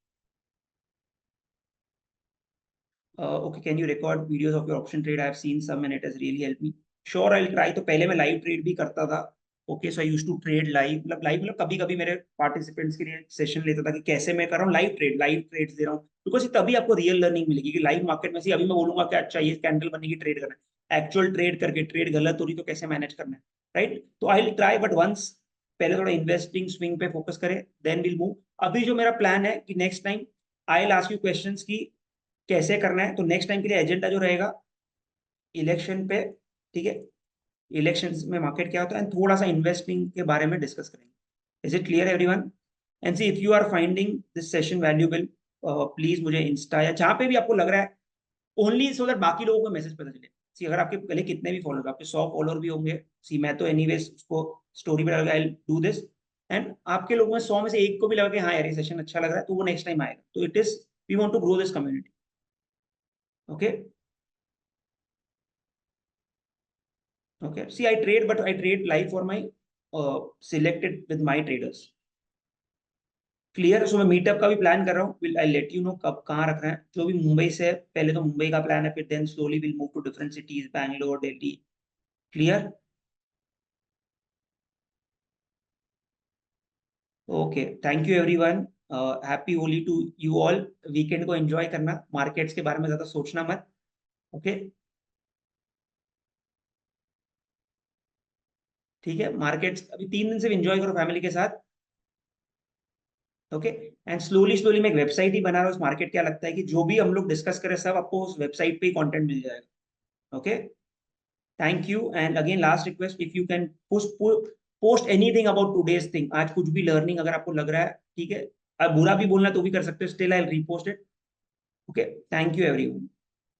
Okay, can you record videos of your option trade? I have seen some and it has really help me. Sure, I will try. तो पहले मैं live trade भी करता था। Okay, so I used to trade live, मतलब कभी कभी मेरे पार्टिसिपेंट्स के लिए सेशन लेता था कि कैसे मैं कर रहा हूँ लाइव ट्रेड दे रहा हूँ, बिकॉज तभी आपको रियल लर्निंग मिलेगी कि लाइव मार्केट में से अभी मैं बोलूंगा कि अच्छा ये कैंडल बनने की ट्रेड करना है, एक्चुअल ट्रेड करके ट्रेड गलत हो रही तो कैसे मैनेज करना है, राइट। तो I will try, but once पहले थोड़ा इन्वेस्टिंग स्विंग पे फोकस करें, देन विल मूव। अभी जो मेरा प्लान है कि next time I will ask you questions की कैसे करना है। तो नेक्स्ट टाइम के लिए एजेंडा जो रहेगा, इलेक्शन पे, ठीक है, इलेक्शन में मार्केट क्या होता है, एंड थोड़ा सा इन्वेस्टिंग के बारे में डिस्कस करेंगे। Is it clear everyone? And see if you are finding this session valuable, please मुझे इंस्टा या जहां पे भी आपको लग रहा है, ओनली सो दैट बाकी लोगों को मैसेज पता चले। सी अगर आपके पहले कितने भी फॉलोअर, आपके 100 फॉलोअर भी होंगे, सी मैं तो एनीवेज उसको स्टोरी पे लगा, आई डू दिस। एंड आपके लोगों में 100 में से एक को भी लगा कि हाँ यार ये सेशन अच्छा लग रहा है, तो वो नेक्स्ट टाइम आएगा। तो it is, we want to grow this community. Okay, okay, see I trade, but I trade live for my selected with my traders. Clear. So मैं मीटअप का भी प्लान कर रहा हूँ, will I let you know कब कहाँ रख रहे हैं। जो भी मुंबई से है, पहले तो मुंबई का प्लान है, फिर then slowly will move to different cities, Bangalore, Delhi. Clear. Okay, thank you everyone. Happy Holi to you all. Weekend को एंजॉय करना, मार्केट्स के बारे में ज्यादा सोचना मत। ओके, ठीक है। मार्केट्स अभी 3 दिन से एंजॉय करो फैमिली के साथ। ओके, एंड स्लोली स्लोली मैं एक वेबसाइट ही बना रहा हूँ उस मार्केट। क्या लगता है कि जो भी हम लोग डिस्कस करें सब आपको उस वेबसाइट पे ही कंटेंट मिल जाएगा। Okay, thank you. And again last request, if you can post anything about today's thing, आज कुछ भी लर्निंग अगर आपको लग रहा है, ठीक है। अब बुरा भी बोलना तो भी कर सकते हो, still I repost it. Okay, thank you everyone.